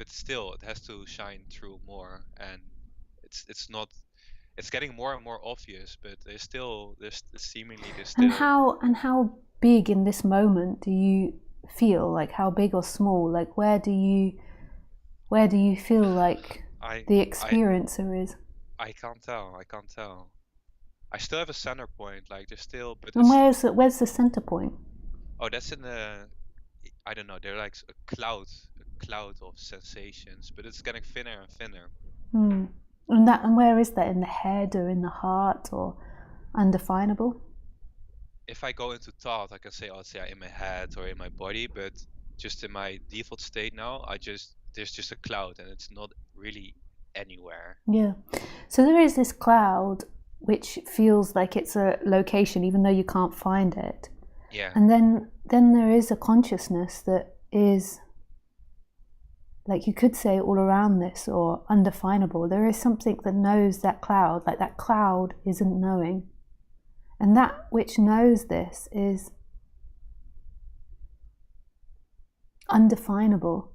Speaker 2: still, it has to shine through more, and it's not. It's getting more and more obvious, but there's seemingly.
Speaker 1: And how big in this moment do you feel? Like how big or small? Like where do you feel like the experiencer is?
Speaker 2: I can't tell. I still have a center point, like there's still. But
Speaker 1: and where's the center point?
Speaker 2: Oh, that's in the. I don't know. They're like a cloud of sensations, but it's getting thinner and thinner.
Speaker 1: And where is that? In the head or in the heart or undefinable?
Speaker 2: If I go into thought, I can say, in my head or in my body, but just in my default state now, there's just a cloud and it's not really anywhere.
Speaker 1: Yeah. So there is this cloud which feels like it's a location even though you can't find it.
Speaker 2: Yeah.
Speaker 1: And then there is a consciousness that is, like you could say, all around this or undefinable. There is something that knows that cloud, like that cloud isn't knowing. And that which knows this is undefinable.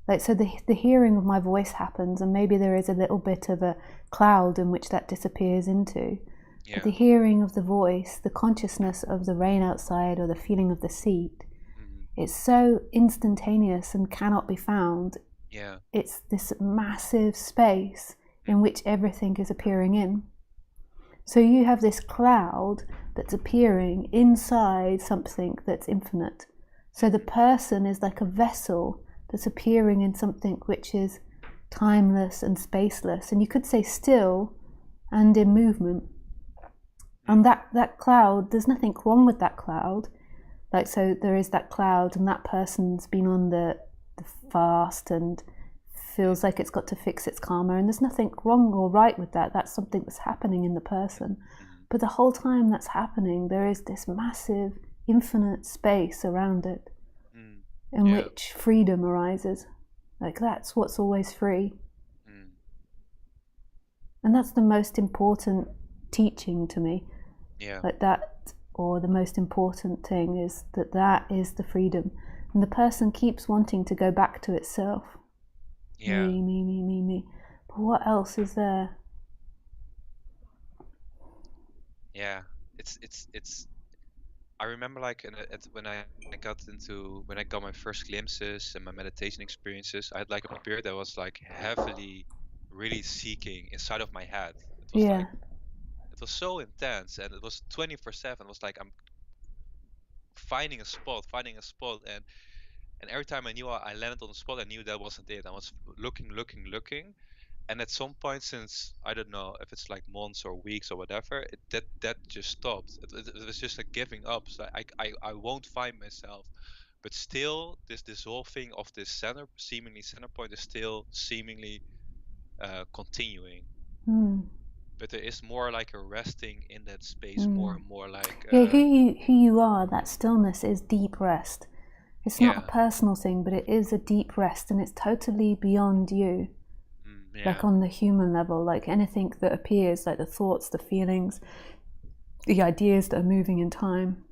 Speaker 1: Like, so the hearing of my voice happens, and maybe there is a little bit of a cloud in which that disappears into.
Speaker 2: Yeah.
Speaker 1: But the hearing of the voice, the consciousness of the rain outside or the feeling of the seat, it's so instantaneous and cannot be found.
Speaker 2: Yeah.
Speaker 1: It's this massive space in which everything is appearing in. So you have this cloud that's appearing inside something that's infinite. So the person is like a vessel that's appearing in something which is timeless and spaceless, and you could say still and in movement. And that cloud, there's nothing wrong with that cloud. Like, so there is that cloud and that person's been on the fast and feels like it's got to fix its karma, and there's nothing wrong or right with that. That's something that's happening in the person. But the whole time that's happening, there is this massive infinite space around it in which freedom arises. Like, that's what's always free. And that's the most important teaching to me. Like that, or the most important thing is that is the freedom. And the person keeps wanting to go back to itself. Me. But what else is there?
Speaker 2: Yeah, it's. I remember, like, when I got my first glimpses and my meditation experiences, I had like a period that was like heavily, really seeking inside of my head. It was like, it was so intense, and it was 24/7. It was like I'm finding a spot, and every time I knew I landed on the spot, I knew that wasn't it. I was looking. And at some point, since I don't know if it's like months or weeks or whatever, that just stopped. It was just like giving up. So I won't find myself. But still, this dissolving of this seemingly center point is still seemingly continuing. But there is more like a resting in that space, more and more like.
Speaker 1: Who you are, that stillness is deep rest. It's not a personal thing, but it is a deep rest, and it's totally beyond you. Like on the human level, like anything that appears, like the thoughts, the feelings, the ideas that are moving in time.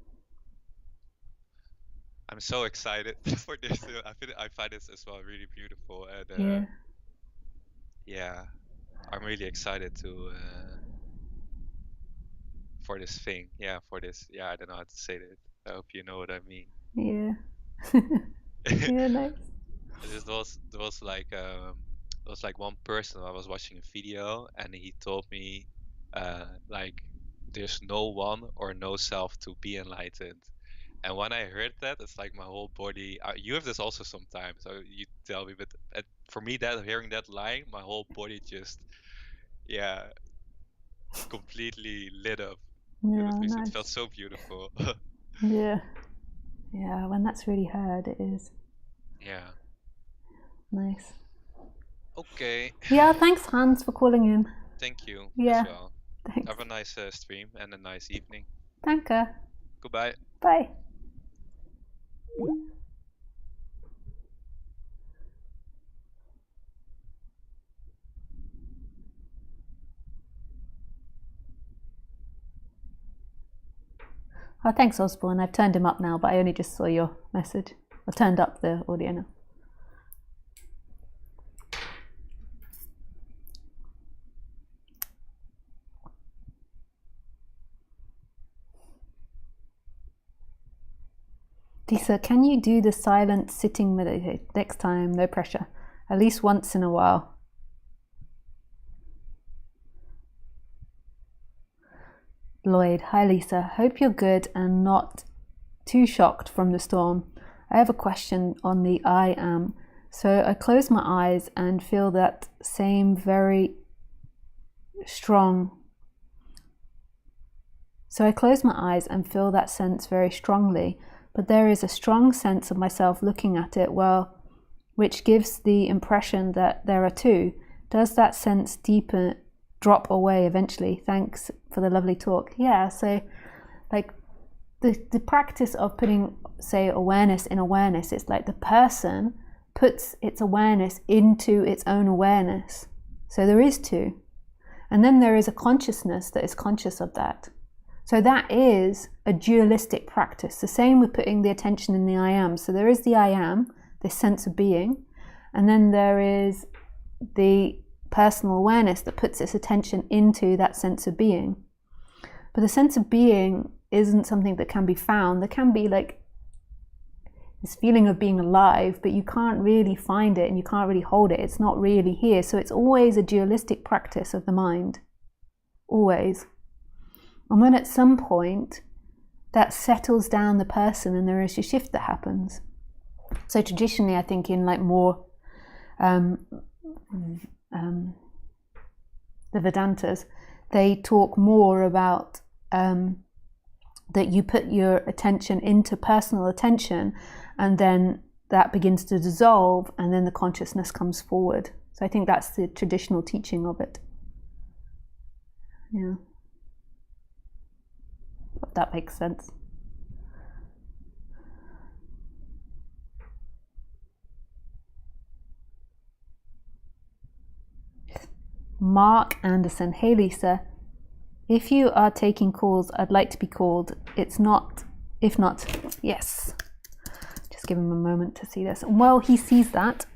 Speaker 2: I'm so excited for this. I find this as well really beautiful, and I'm really excited for this thing. For this. I don't know how to say that. I hope you know what I mean.
Speaker 1: Yeah. Nice.
Speaker 2: There was like one person I was watching a video, and he told me like there's no one or no self to be enlightened. And when I heard that, it's like my whole body. You have this also sometimes, so you tell me. But for me, hearing that line, my whole body just completely lit up.
Speaker 1: Nice.
Speaker 2: It felt so beautiful.
Speaker 1: When that's really heard, it is. Nice.
Speaker 2: Okay.
Speaker 1: Thanks, Hans, for calling in.
Speaker 2: Thank you as well.
Speaker 1: Thanks.
Speaker 2: Have a nice stream and a nice evening.
Speaker 1: Danke.
Speaker 2: Goodbye.
Speaker 1: Bye. Oh, thanks, Osborne. I've turned him up now, but I only just saw your message. I've turned up the audio now. Lisa, can you do the silent sitting meditation next time? No pressure. At least once in a while. Lloyd, hi Lisa. Hope you're good and not too shocked from the storm. I have a question on the I am. So I close my eyes and feel that same very strong. So I close my eyes and feel that sense very strongly, but there is a strong sense of myself looking at it, well, which gives the impression that there are two. Does that sense deepen, drop away eventually? Thanks for the lovely talk. Yeah, so like the practice of putting, say, awareness in awareness, it's like the person puts its awareness into its own awareness. So there is two. And then there is a consciousness that is conscious of that. So that is a dualistic practice. The same with putting the attention in the I am. So there is the I am, this sense of being, and then there is the personal awareness that puts its attention into that sense of being. But the sense of being isn't something that can be found. There can be like this feeling of being alive, but you can't really find it and you can't really hold it. It's not really here. So it's always a dualistic practice of the mind. Always. And when at some point that settles down the person and there is a shift that happens. So traditionally, I think in like more the Vedantas, they talk more about that you put your attention into personal attention, and then that begins to dissolve, and then the consciousness comes forward. So I think that's the traditional teaching of it. Yeah. If that makes sense. Mark Anderson. Hey Lisa, if you are taking calls, I'd like to be called. It's not, if not, yes. Just give him a moment to see this. Well, he sees that.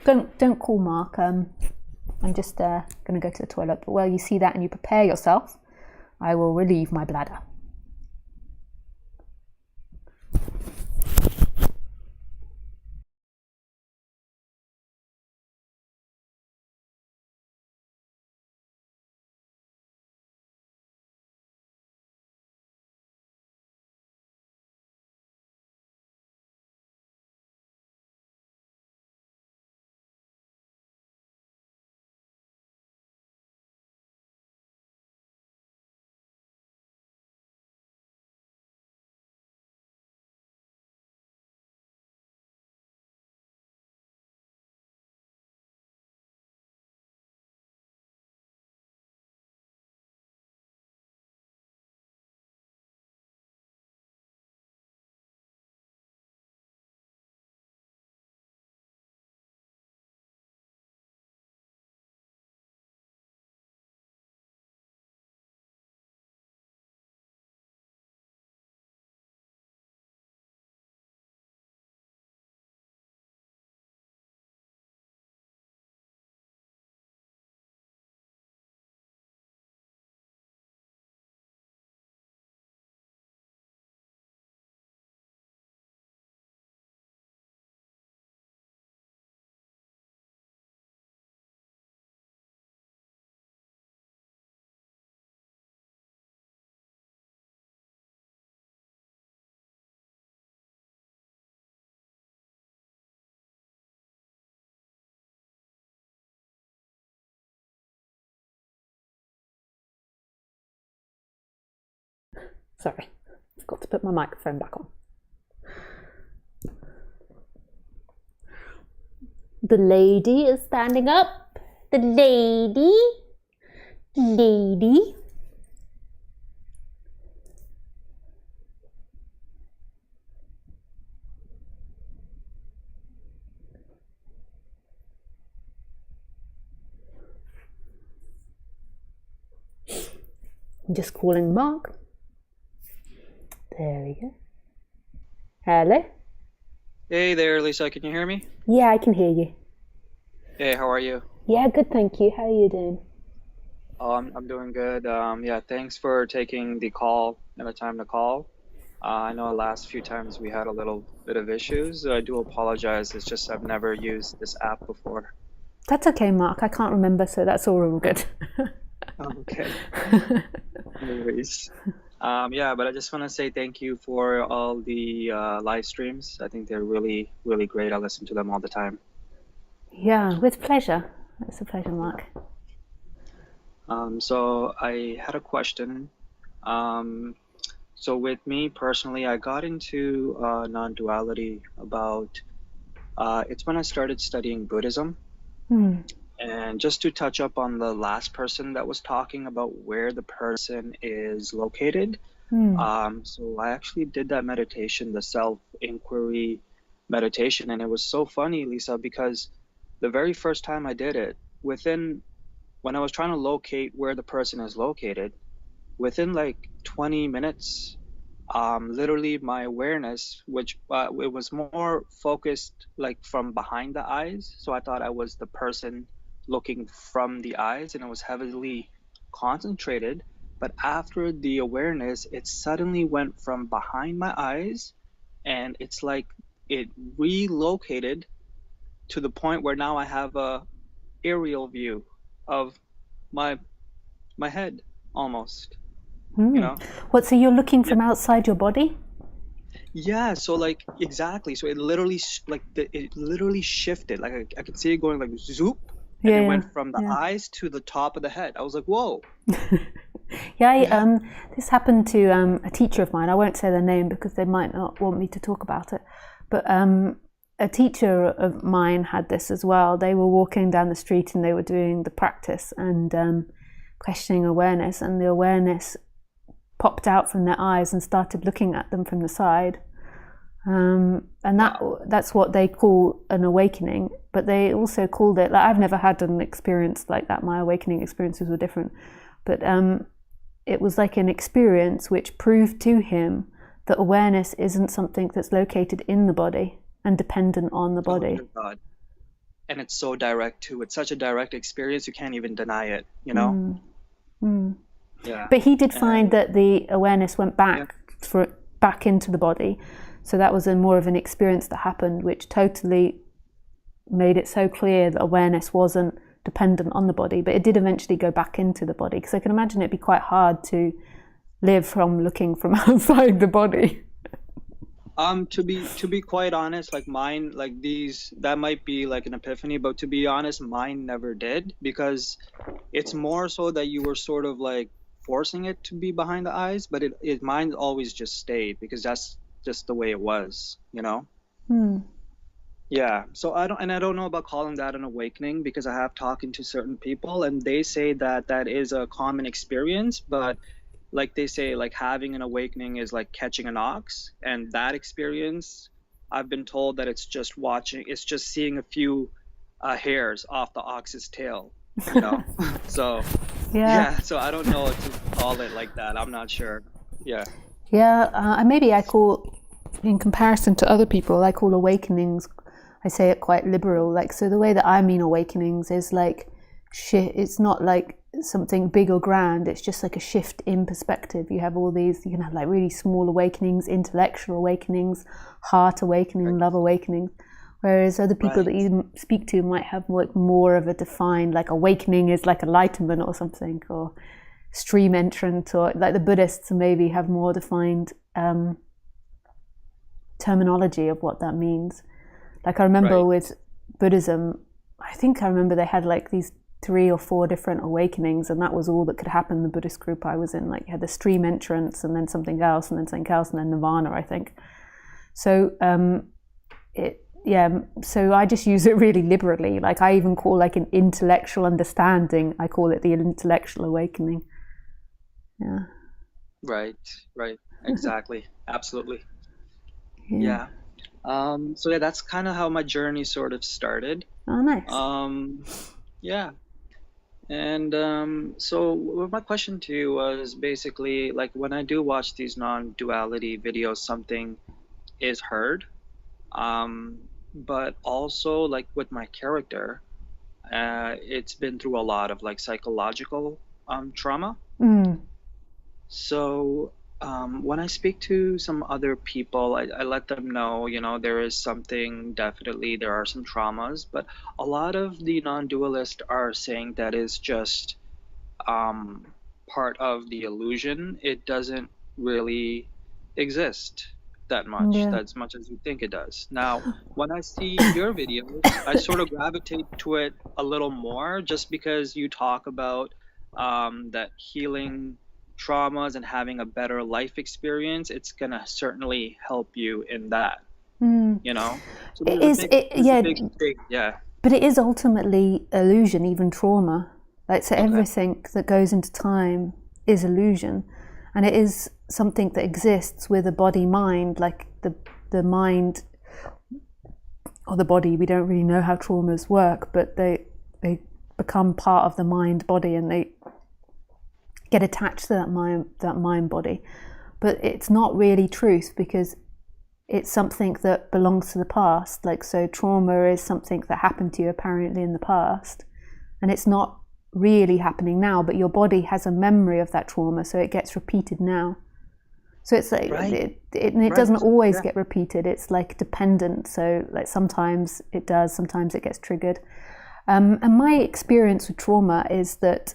Speaker 1: Don't call Mark. I'm just going to go to the toilet. But while you see that and you prepare yourself, I will relieve my bladder. Sorry, forgot to put my microphone back on. The lady is standing up. The lady. Lady. I'm just calling Mark. There we go. Hello?
Speaker 3: Hey there, Lisa. Can you hear me?
Speaker 1: Yeah, I can hear you.
Speaker 3: Hey, how are you?
Speaker 1: Yeah, good, thank you. How are you doing?
Speaker 3: I'm doing good. Yeah, thanks for taking the call and the time to call. I know the last few times we had a little bit of issues. I do apologize. It's just I've never used this app before.
Speaker 1: That's okay, Mark. I can't remember, so that's all good.
Speaker 3: Okay. No worries. Yeah, but I just want to say thank you for all the live streams. I think they're really, really great. I listen to them all the time.
Speaker 1: Yeah, with pleasure. It's a pleasure, Mark.
Speaker 3: So I had a question. So with me personally, I got into non-duality about it's when I started studying Buddhism. And just to touch up on the last person that was talking about where the person is located, so I actually did that meditation, the self-inquiry meditation, and it was so funny, Lisa, because the very first time I did it, when I was trying to locate where the person is located, within like 20 minutes, literally my awareness, which it was more focused like from behind the eyes. So I thought I was the person looking from the eyes, and it was heavily concentrated. But after the awareness, it suddenly went from behind my eyes, and it's like it relocated to the point where now I have a aerial view of my head almost, you know?
Speaker 1: What, so you're looking from outside your body?
Speaker 3: Yeah, so like exactly. So it literally it literally shifted. Like I could see it going like zoop, and it went from the eyes to the top of the head. I was like, whoa.
Speaker 1: This happened to a teacher of mine. I won't say their name because they might not want me to talk about it. But a teacher of mine had this as well. They were walking down the street and they were doing the practice and questioning awareness, and the awareness popped out from their eyes and started looking at them from the side. And that's what they call an awakening. But they also called it, like, I've never had an experience like that. My awakening experiences were different. But it was like an experience which proved to him that awareness isn't something that's located in the body and dependent on the body.
Speaker 3: Oh my God. And it's so direct too. It's such a direct experience, you can't even deny it, you know? Yeah.
Speaker 1: But he did find that the awareness went back into the body. So that was more of an experience that happened, which totally made it so clear that awareness wasn't dependent on the body, but it did eventually go back into the body. Because I can imagine it'd be quite hard to live from looking from outside the body.
Speaker 3: To be quite honest, like mine, like that might be like an epiphany, but to be honest, mine never did, because it's more so that you were sort of like forcing it to be behind the eyes, but mine always just stayed because that's just the way it was, you know? Yeah. So I don't know about calling that an awakening, because I have talking to certain people and they say that that is a common experience, but like they say, like having an awakening is like catching an ox, and that experience, I've been told that it's just seeing a few hairs off the ox's tail, you know? So so I don't know if to call it like that. I'm not sure.
Speaker 1: Maybe I call, in comparison to other people, I call awakenings, I say it quite liberal. Like, so the way that I mean awakenings is like it's not like something big or grand, it's just like a shift in perspective. You have all these, you can have like really small awakenings, intellectual awakenings, heart awakening, love awakening, whereas other people that you speak to might have like more of a defined, like awakening is like enlightenment or something, or stream entrant, or like the Buddhists maybe have more defined terminology of what that means. Like I remember with Buddhism, I think I remember they had like these 3 or 4 different awakenings, and that was all that could happen in the Buddhist group I was in. Like you had the stream entrance, and then something else, and then something else, and then nirvana, I think. So so I just use it really liberally. Like I even call like an intellectual understanding, I call it the intellectual awakening. Yeah.
Speaker 3: Right. Exactly. Absolutely. Yeah. So yeah, that's kind of how my journey sort of started.
Speaker 1: Oh, nice.
Speaker 3: Yeah. And so my question to you was basically, like, when I do watch these non-duality videos, something is heard, but also like with my character, it's been through a lot of like psychological trauma. So when I speak to some other people, I let them know, you know, there is something, definitely there are some traumas, but a lot of the non-dualists are saying that is just part of the illusion. It doesn't really exist that much, as much as you think it does. Now, when I see your videos, I sort of gravitate to it a little more, just because you talk about that healing traumas and having a better life experience, it's gonna certainly help you in that. You know, so there's a big, yeah.
Speaker 1: But it is ultimately illusion, even trauma. Like, so everything that goes into time is illusion, and it is something that exists with a body-mind. Like the mind or the body, we don't really know how traumas work, but they become part of the mind body, and they get attached to that mind body. But it's not really truth, because it's something that belongs to the past. Like, so trauma is something that happened to you apparently in the past, and it's not really happening now, but your body has a memory of that trauma, so it gets repeated now. So it's like, it doesn't always get repeated. It's like dependent. So like sometimes it does, sometimes it gets triggered. And my experience with trauma is that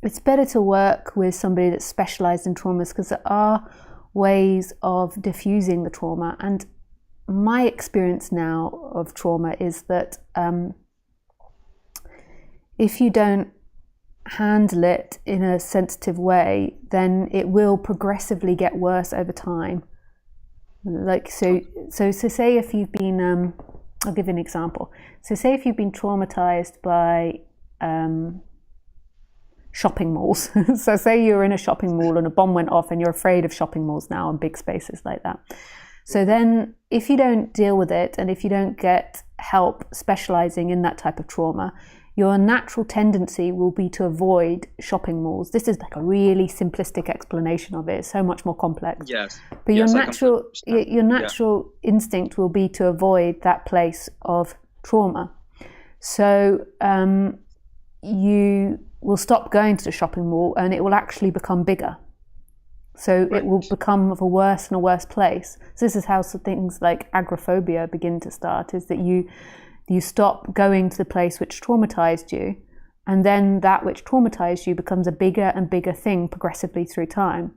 Speaker 1: it's better to work with somebody that's specialized in traumas, because there are ways of diffusing the trauma. And my experience now of trauma is that if you don't handle it in a sensitive way, then it will progressively get worse over time. Like, so say if you've been I'll give you an example. So say if you've been traumatized by shopping malls. So say you're in a shopping mall and a bomb went off, and you're afraid of shopping malls now and big spaces like that. So then if you don't deal with it, and if you don't get help specializing in that type of trauma, your natural tendency will be to avoid shopping malls. This is like a really simplistic explanation of it. It's so much more complex.
Speaker 3: Yes.
Speaker 1: But your natural instinct will be to avoid that place of trauma. So you will stop going to the shopping mall, and it will actually become bigger. So it will become of a worse and a worse place. So this is how things like agoraphobia begin to start, is that you stop going to the place which traumatized you, and then that which traumatized you becomes a bigger and bigger thing progressively through time.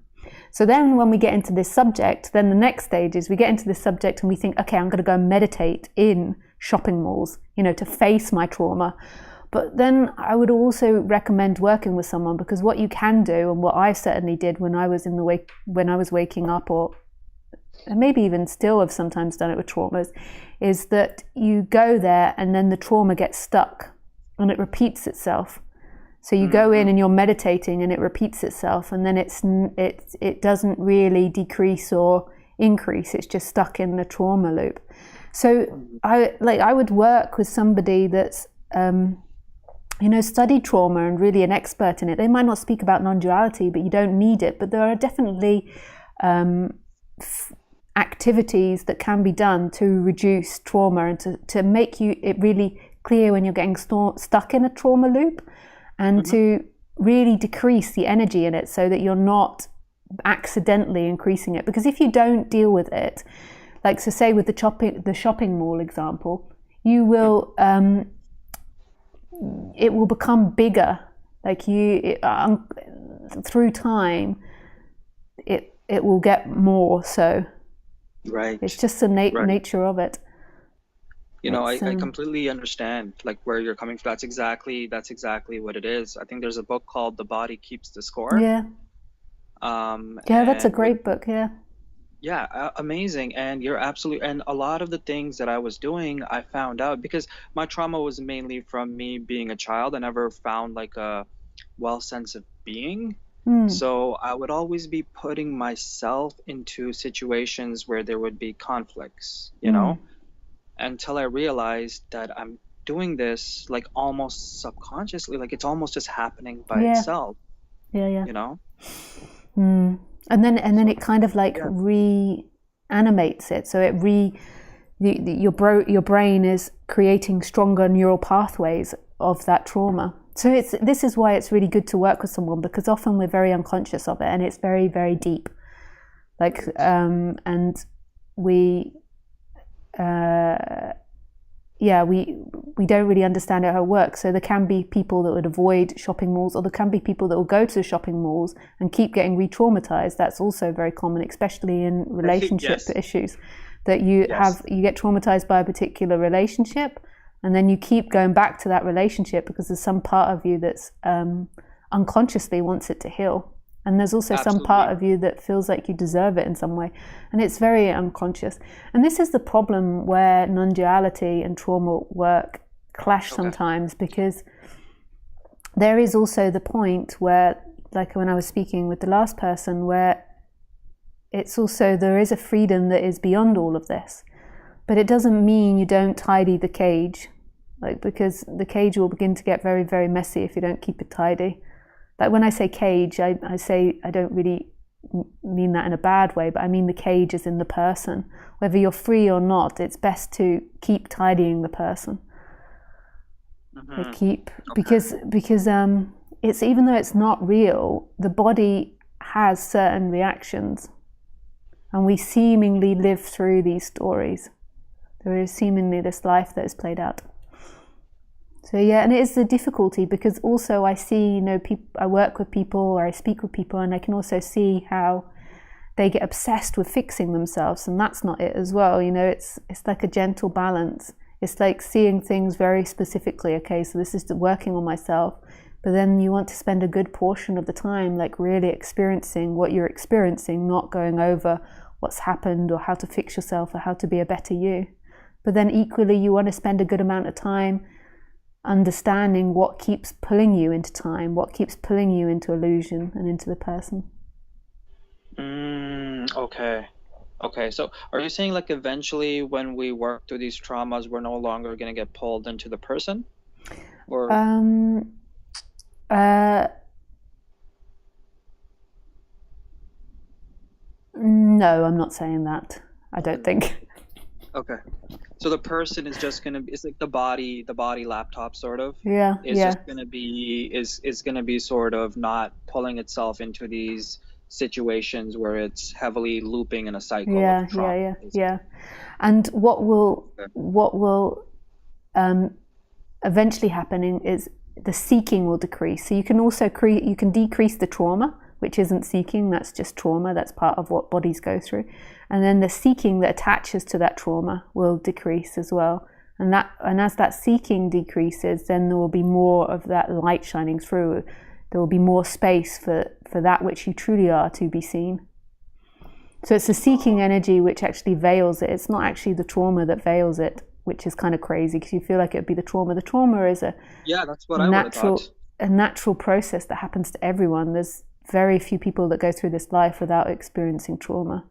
Speaker 1: So then when we get into this subject, then the next stage is we get into this subject and we think, okay, I'm going to go and meditate in shopping malls, to face my trauma. But then I would also recommend working with someone, because what you can do, and what I certainly did when I was when I was waking up, or maybe even still have sometimes done it with traumas, is that you go there and then the trauma gets stuck and it repeats itself. So you go in and you're meditating and it repeats itself, and then it doesn't really decrease or increase. It's just stuck in the trauma loop. So I would work with somebody that's studied trauma and really an expert in it. They might not speak about non-duality, but you don't need it. But there are definitely activities that can be done to reduce trauma and to make it really clear when you're getting stuck in a trauma loop, and to really decrease the energy in it so that you're not accidentally increasing it. Because if you don't deal with it, like, so say with the shopping mall example, you will it will become bigger. Like through time it will get more so.
Speaker 3: Right.
Speaker 1: It's just the nature of it.
Speaker 3: I completely understand like where you're coming from. That's exactly what it is. I think there's a book called The Body Keeps the Score.
Speaker 1: Yeah. That's a great book. Yeah,
Speaker 3: amazing. And you're absolutely, and a lot of the things that I was doing, I found out because my trauma was mainly from me being a child. I never found like a well sense of being. So I would always be putting myself into situations where there would be conflicts, until I realized that I'm doing this like almost subconsciously, like it's almost just happening by itself.
Speaker 1: Yeah. And then it kind of like reanimates it. So your brain is creating stronger neural pathways of that trauma. So this is why it's really good to work with someone, because often we're very unconscious of it, and it's very, very deep. Like, and we don't really understand how it works. So there can be people that would avoid shopping malls, or there can be people that will go to the shopping malls and keep getting re-traumatized. That's also very common, especially in relationship issues, that you get traumatized by a particular relationship, and then you keep going back to that relationship because there's some part of you that's unconsciously wants it to heal. And there's also some part of you that feels like you deserve it in some way. And it's very unconscious. And this is the problem where non-duality and trauma work clash sometimes, because there is also the point where, like when I was speaking with the last person, where it's also, there is a freedom that is beyond all of this. But it doesn't mean you don't tidy the cage, like, because the cage will begin to get very, very messy if you don't keep it tidy. Like when I say cage, I say, I don't really mean that in a bad way, but I mean the cage is in the person. Whether you're free or not, it's best to keep tidying the person. Because it's, even though it's not real, the body has certain reactions, and we seemingly live through these stories. There is seemingly this life that is played out. So yeah, and it is the difficulty, because also I see, I work with people, or I speak with people, and I can also see how they get obsessed with fixing themselves, and that's not it as well. It's like a gentle balance. It's like seeing things very specifically. Okay, so this is working on myself, but then you want to spend a good portion of the time like really experiencing what you're experiencing, not going over what's happened or how to fix yourself or how to be a better you. But then equally, you want to spend a good amount of time understanding what keeps pulling you into time, what keeps pulling you into illusion and into the person.
Speaker 3: Okay. So are you saying like eventually when we work through these traumas, we're no longer going to get pulled into the person? Or
Speaker 1: no, I'm not saying that. I don't think.
Speaker 3: Okay. So the person is just going to be, it's like the body laptop sort of.
Speaker 1: Yeah.
Speaker 3: Just going to be, is going to be sort of not pulling itself into these situations where it's heavily looping in a cycle of trauma.
Speaker 1: Yeah. And what will eventually happening is the seeking will decrease. So you can also you can decrease the trauma, which isn't seeking, that's just trauma, that's part of what bodies go through. And then the seeking that attaches to that trauma will decrease as well. And as that seeking decreases, then there will be more of that light shining through. There will be more space for that which you truly are to be seen. So it's the seeking energy which actually veils it. It's not actually the trauma that veils it, which is kind of crazy because you feel like it would be the trauma. The trauma is
Speaker 3: that's what I would have thought.
Speaker 1: A natural process that happens to everyone. There's very few people that go through this life without experiencing trauma.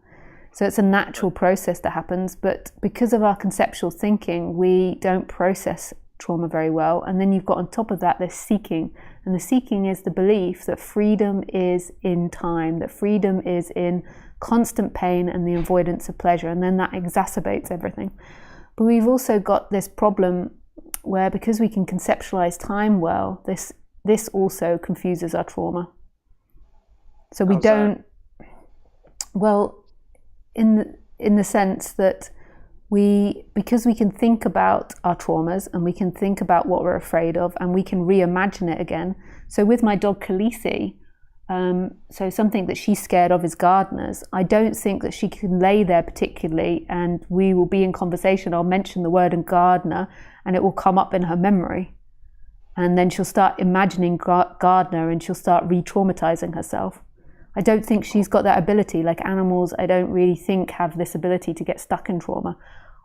Speaker 1: So it's a natural process that happens, but because of our conceptual thinking, we don't process trauma very well. And then you've got on top of that this seeking. And the seeking is the belief that freedom is in time, that freedom is in constant pain and the avoidance of pleasure. And then that exacerbates everything. But we've also got this problem where because we can conceptualize time well, this also confuses our trauma. So we don't, well, in the sense that because we can think about our traumas and we can think about what we're afraid of and we can reimagine it again. So with my dog Khaleesi, so something that she's scared of is gardeners. I don't think that she can lay there particularly and we will be in conversation. I'll mention the word gardener and it will come up in her memory. And then she'll start imagining gardener and she'll start re-traumatizing herself. I don't think she's got that ability. Like animals, I don't really think have this ability to get stuck in trauma.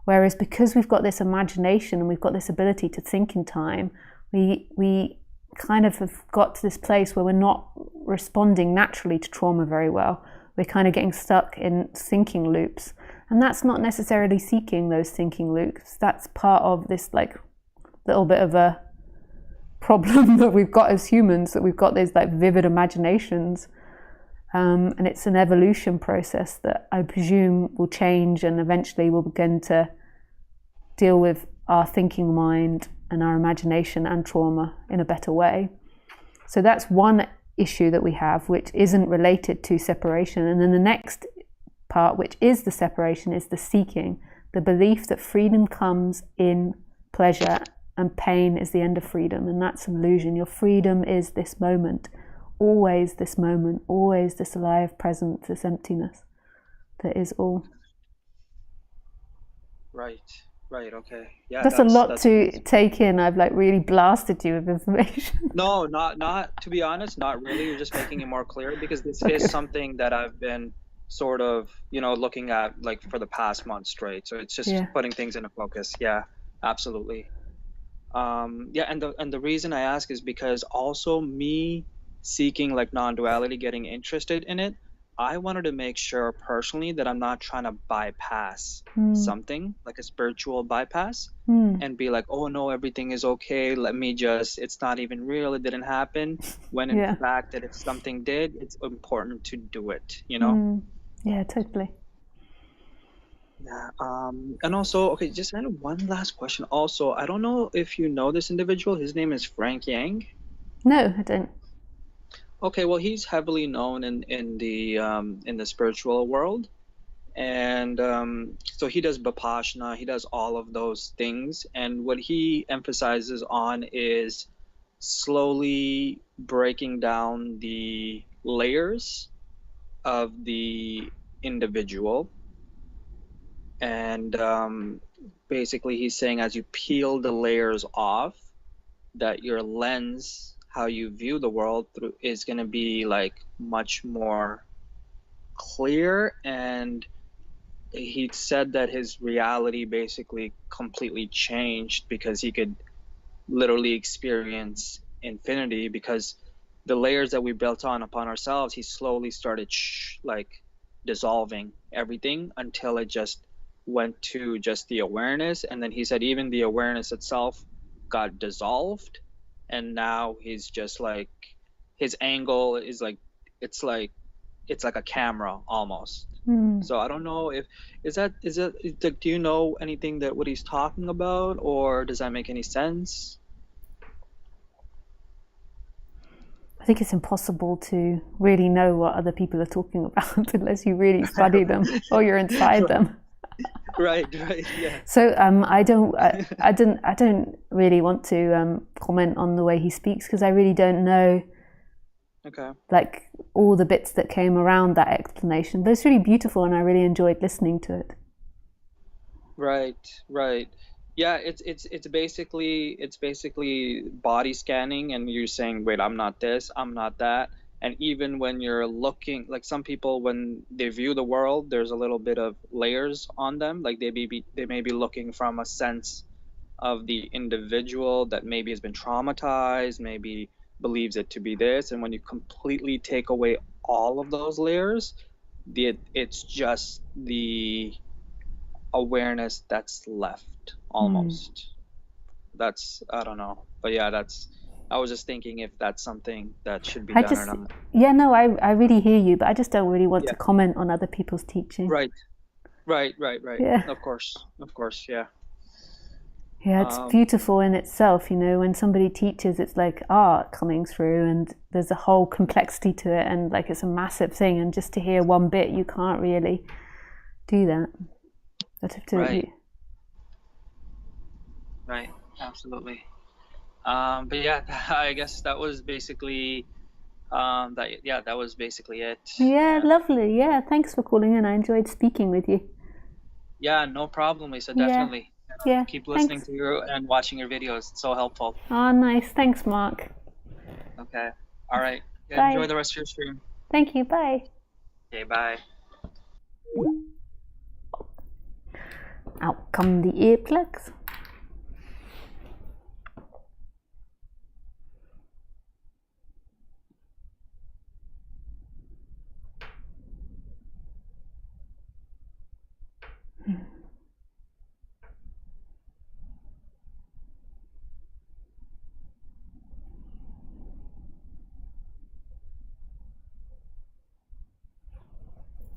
Speaker 1: Whereas because we've got this imagination and we've got this ability to think in time, we kind of have got to this place where we're not responding naturally to trauma very well. We're kind of getting stuck in thinking loops. And that's not necessarily seeking those thinking loops. That's part of this like little bit of a problem that we've got as humans, that we've got these like vivid imaginations. And it's an evolution process that I presume will change and eventually we'll begin to deal with our thinking mind and our imagination and trauma in a better way. So that's one issue that we have, which isn't related to separation. And then the next part, which is the separation, is the seeking, the belief that freedom comes in pleasure and pain is the end of freedom. And that's an illusion. Your freedom is this moment. Always this moment, always this alive presence, this emptiness that is all.
Speaker 3: Right. Right. Okay. Yeah.
Speaker 1: That's a lot
Speaker 3: That's
Speaker 1: to
Speaker 3: amazing.
Speaker 1: take in. I've like really blasted you with information.
Speaker 3: No, not to be honest, not really. You're just making it more clear because this
Speaker 1: Okay.
Speaker 3: is something that I've been sort of, looking at like for the past month straight. So it's just
Speaker 1: Yeah.
Speaker 3: putting things into focus. Yeah, absolutely. Yeah, and the reason I ask is because also me seeking like non-duality, getting interested in it, I wanted to make sure personally that I'm not trying to bypass something like a spiritual bypass and be like, oh no, everything is okay. Let me just, it's not even real. It didn't happen. When in
Speaker 1: Yeah.
Speaker 3: fact that if something did, it's important to do it.
Speaker 1: Yeah, totally.
Speaker 3: Yeah. And also, okay, just had one last question. Also, I don't know if you know this individual. His name is Frank Yang.
Speaker 1: No, I don't.
Speaker 3: Okay, well, he's heavily known in the spiritual world, and so he does Vipassana. He does all of those things, and what he emphasizes on is slowly breaking down the layers of the individual. And basically, he's saying as you peel the layers off, that your lens, how you view the world through, is going to be like much more clear. And he said that his reality basically completely changed because he could literally experience infinity, because the layers that we built on upon ourselves, he slowly started like dissolving everything until it just went to just the awareness. And then he said even the awareness itself got dissolved, and now he's just like, his angle is like, it's like it's like a camera almost. So I don't know if do you know anything that what he's talking about, or does that make any sense?
Speaker 1: I think it's impossible to really know what other people are talking about unless you really study them or you're inside them.
Speaker 3: Right, yeah.
Speaker 1: So I don't really want to comment on the way he speaks because I really don't know.
Speaker 3: Okay.
Speaker 1: Like all the bits that came around that explanation. But it's really beautiful, and I really enjoyed listening to it.
Speaker 3: Right. Yeah, it's basically body scanning, and you're saying, wait, I'm not this, I'm not that. And even when you're looking, like some people, when they view the world, there's a little bit of layers on them. Like they may be looking from a sense of the individual that maybe has been traumatized, maybe believes it to be this. And when you completely take away all of those layers, it's just the awareness that's left almost. That's, I don't know. But yeah, I was just thinking if that's something that should be done or not.
Speaker 1: I really hear you, but I just don't really want
Speaker 3: Yeah.
Speaker 1: to comment on other people's teaching.
Speaker 3: Right.
Speaker 1: Yeah.
Speaker 3: Of course, yeah.
Speaker 1: Yeah, it's beautiful in itself, when somebody teaches, it's like art coming through, and there's a whole complexity to it, and like it's a massive thing, and just to hear one bit, you can't really do that.
Speaker 3: Right, absolutely. But yeah, I guess that was basically that was basically it.
Speaker 1: Yeah, lovely. Yeah, thanks for calling in. I enjoyed speaking with you.
Speaker 3: Yeah, no problem, Lisa.
Speaker 1: Yeah.
Speaker 3: Definitely.
Speaker 1: Yeah.
Speaker 3: Keep listening
Speaker 1: Thanks.
Speaker 3: to you and watching your videos. It's so helpful.
Speaker 1: Oh, nice. Thanks, Mark.
Speaker 3: Okay. All right. Yeah,
Speaker 1: Bye.
Speaker 3: enjoy the rest of your stream.
Speaker 1: Thank you. Bye.
Speaker 3: Okay, bye.
Speaker 1: Out come the earplugs.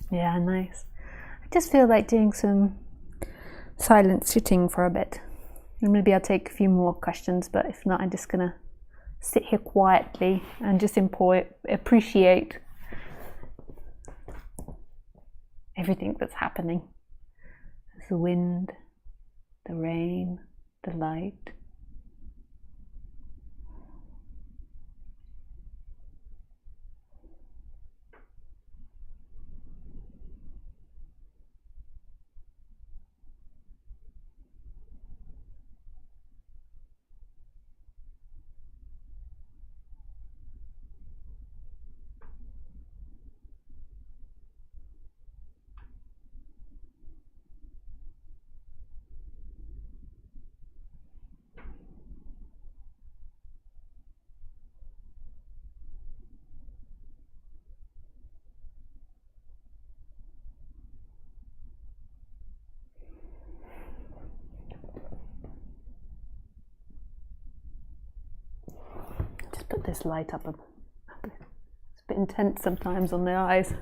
Speaker 1: Yeah, nice. I just feel like doing some silent sitting for a bit. And maybe I'll take a few more questions, but if not, I'm just gonna sit here quietly and just appreciate everything that's happening. The wind, the rain, the light. this light up. It's a bit intense sometimes on the eyes.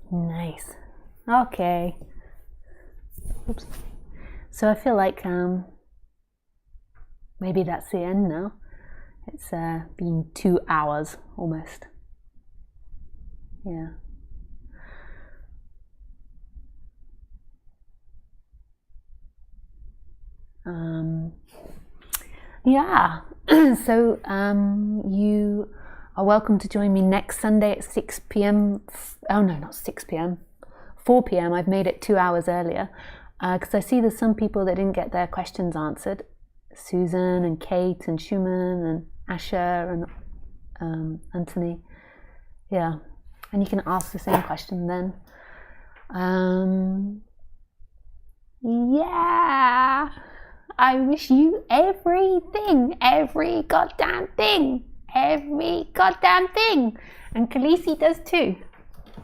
Speaker 1: Nice. Okay. Oops. So I feel like maybe that's the end now. It's been 2 hours almost. Yeah. Yeah. So you are welcome to join me next Sunday at 6 p.m. Oh no, not 6 p.m. 4 p.m. I've made it 2 hours earlier Because I see there's some people that didn't get their questions answered. Susan and Kate and Schumann and Asher and Anthony. Yeah, and you can ask the same question then. Yeah, I wish you everything, every goddamn thing, and Khaleesi does too.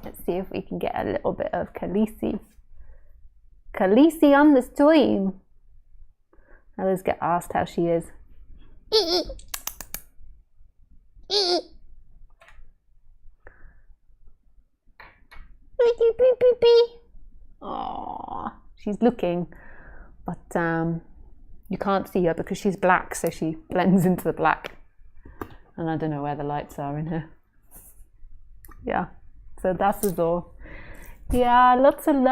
Speaker 1: Let's see if we can get a little bit of Khaleesi. Khaleesi on the stream. I always get asked how she is. Aww, she's looking, but you can't see her because she's black, so she blends into the black. And I don't know where the lights are in her. Yeah, so that's all. Yeah, lots of love.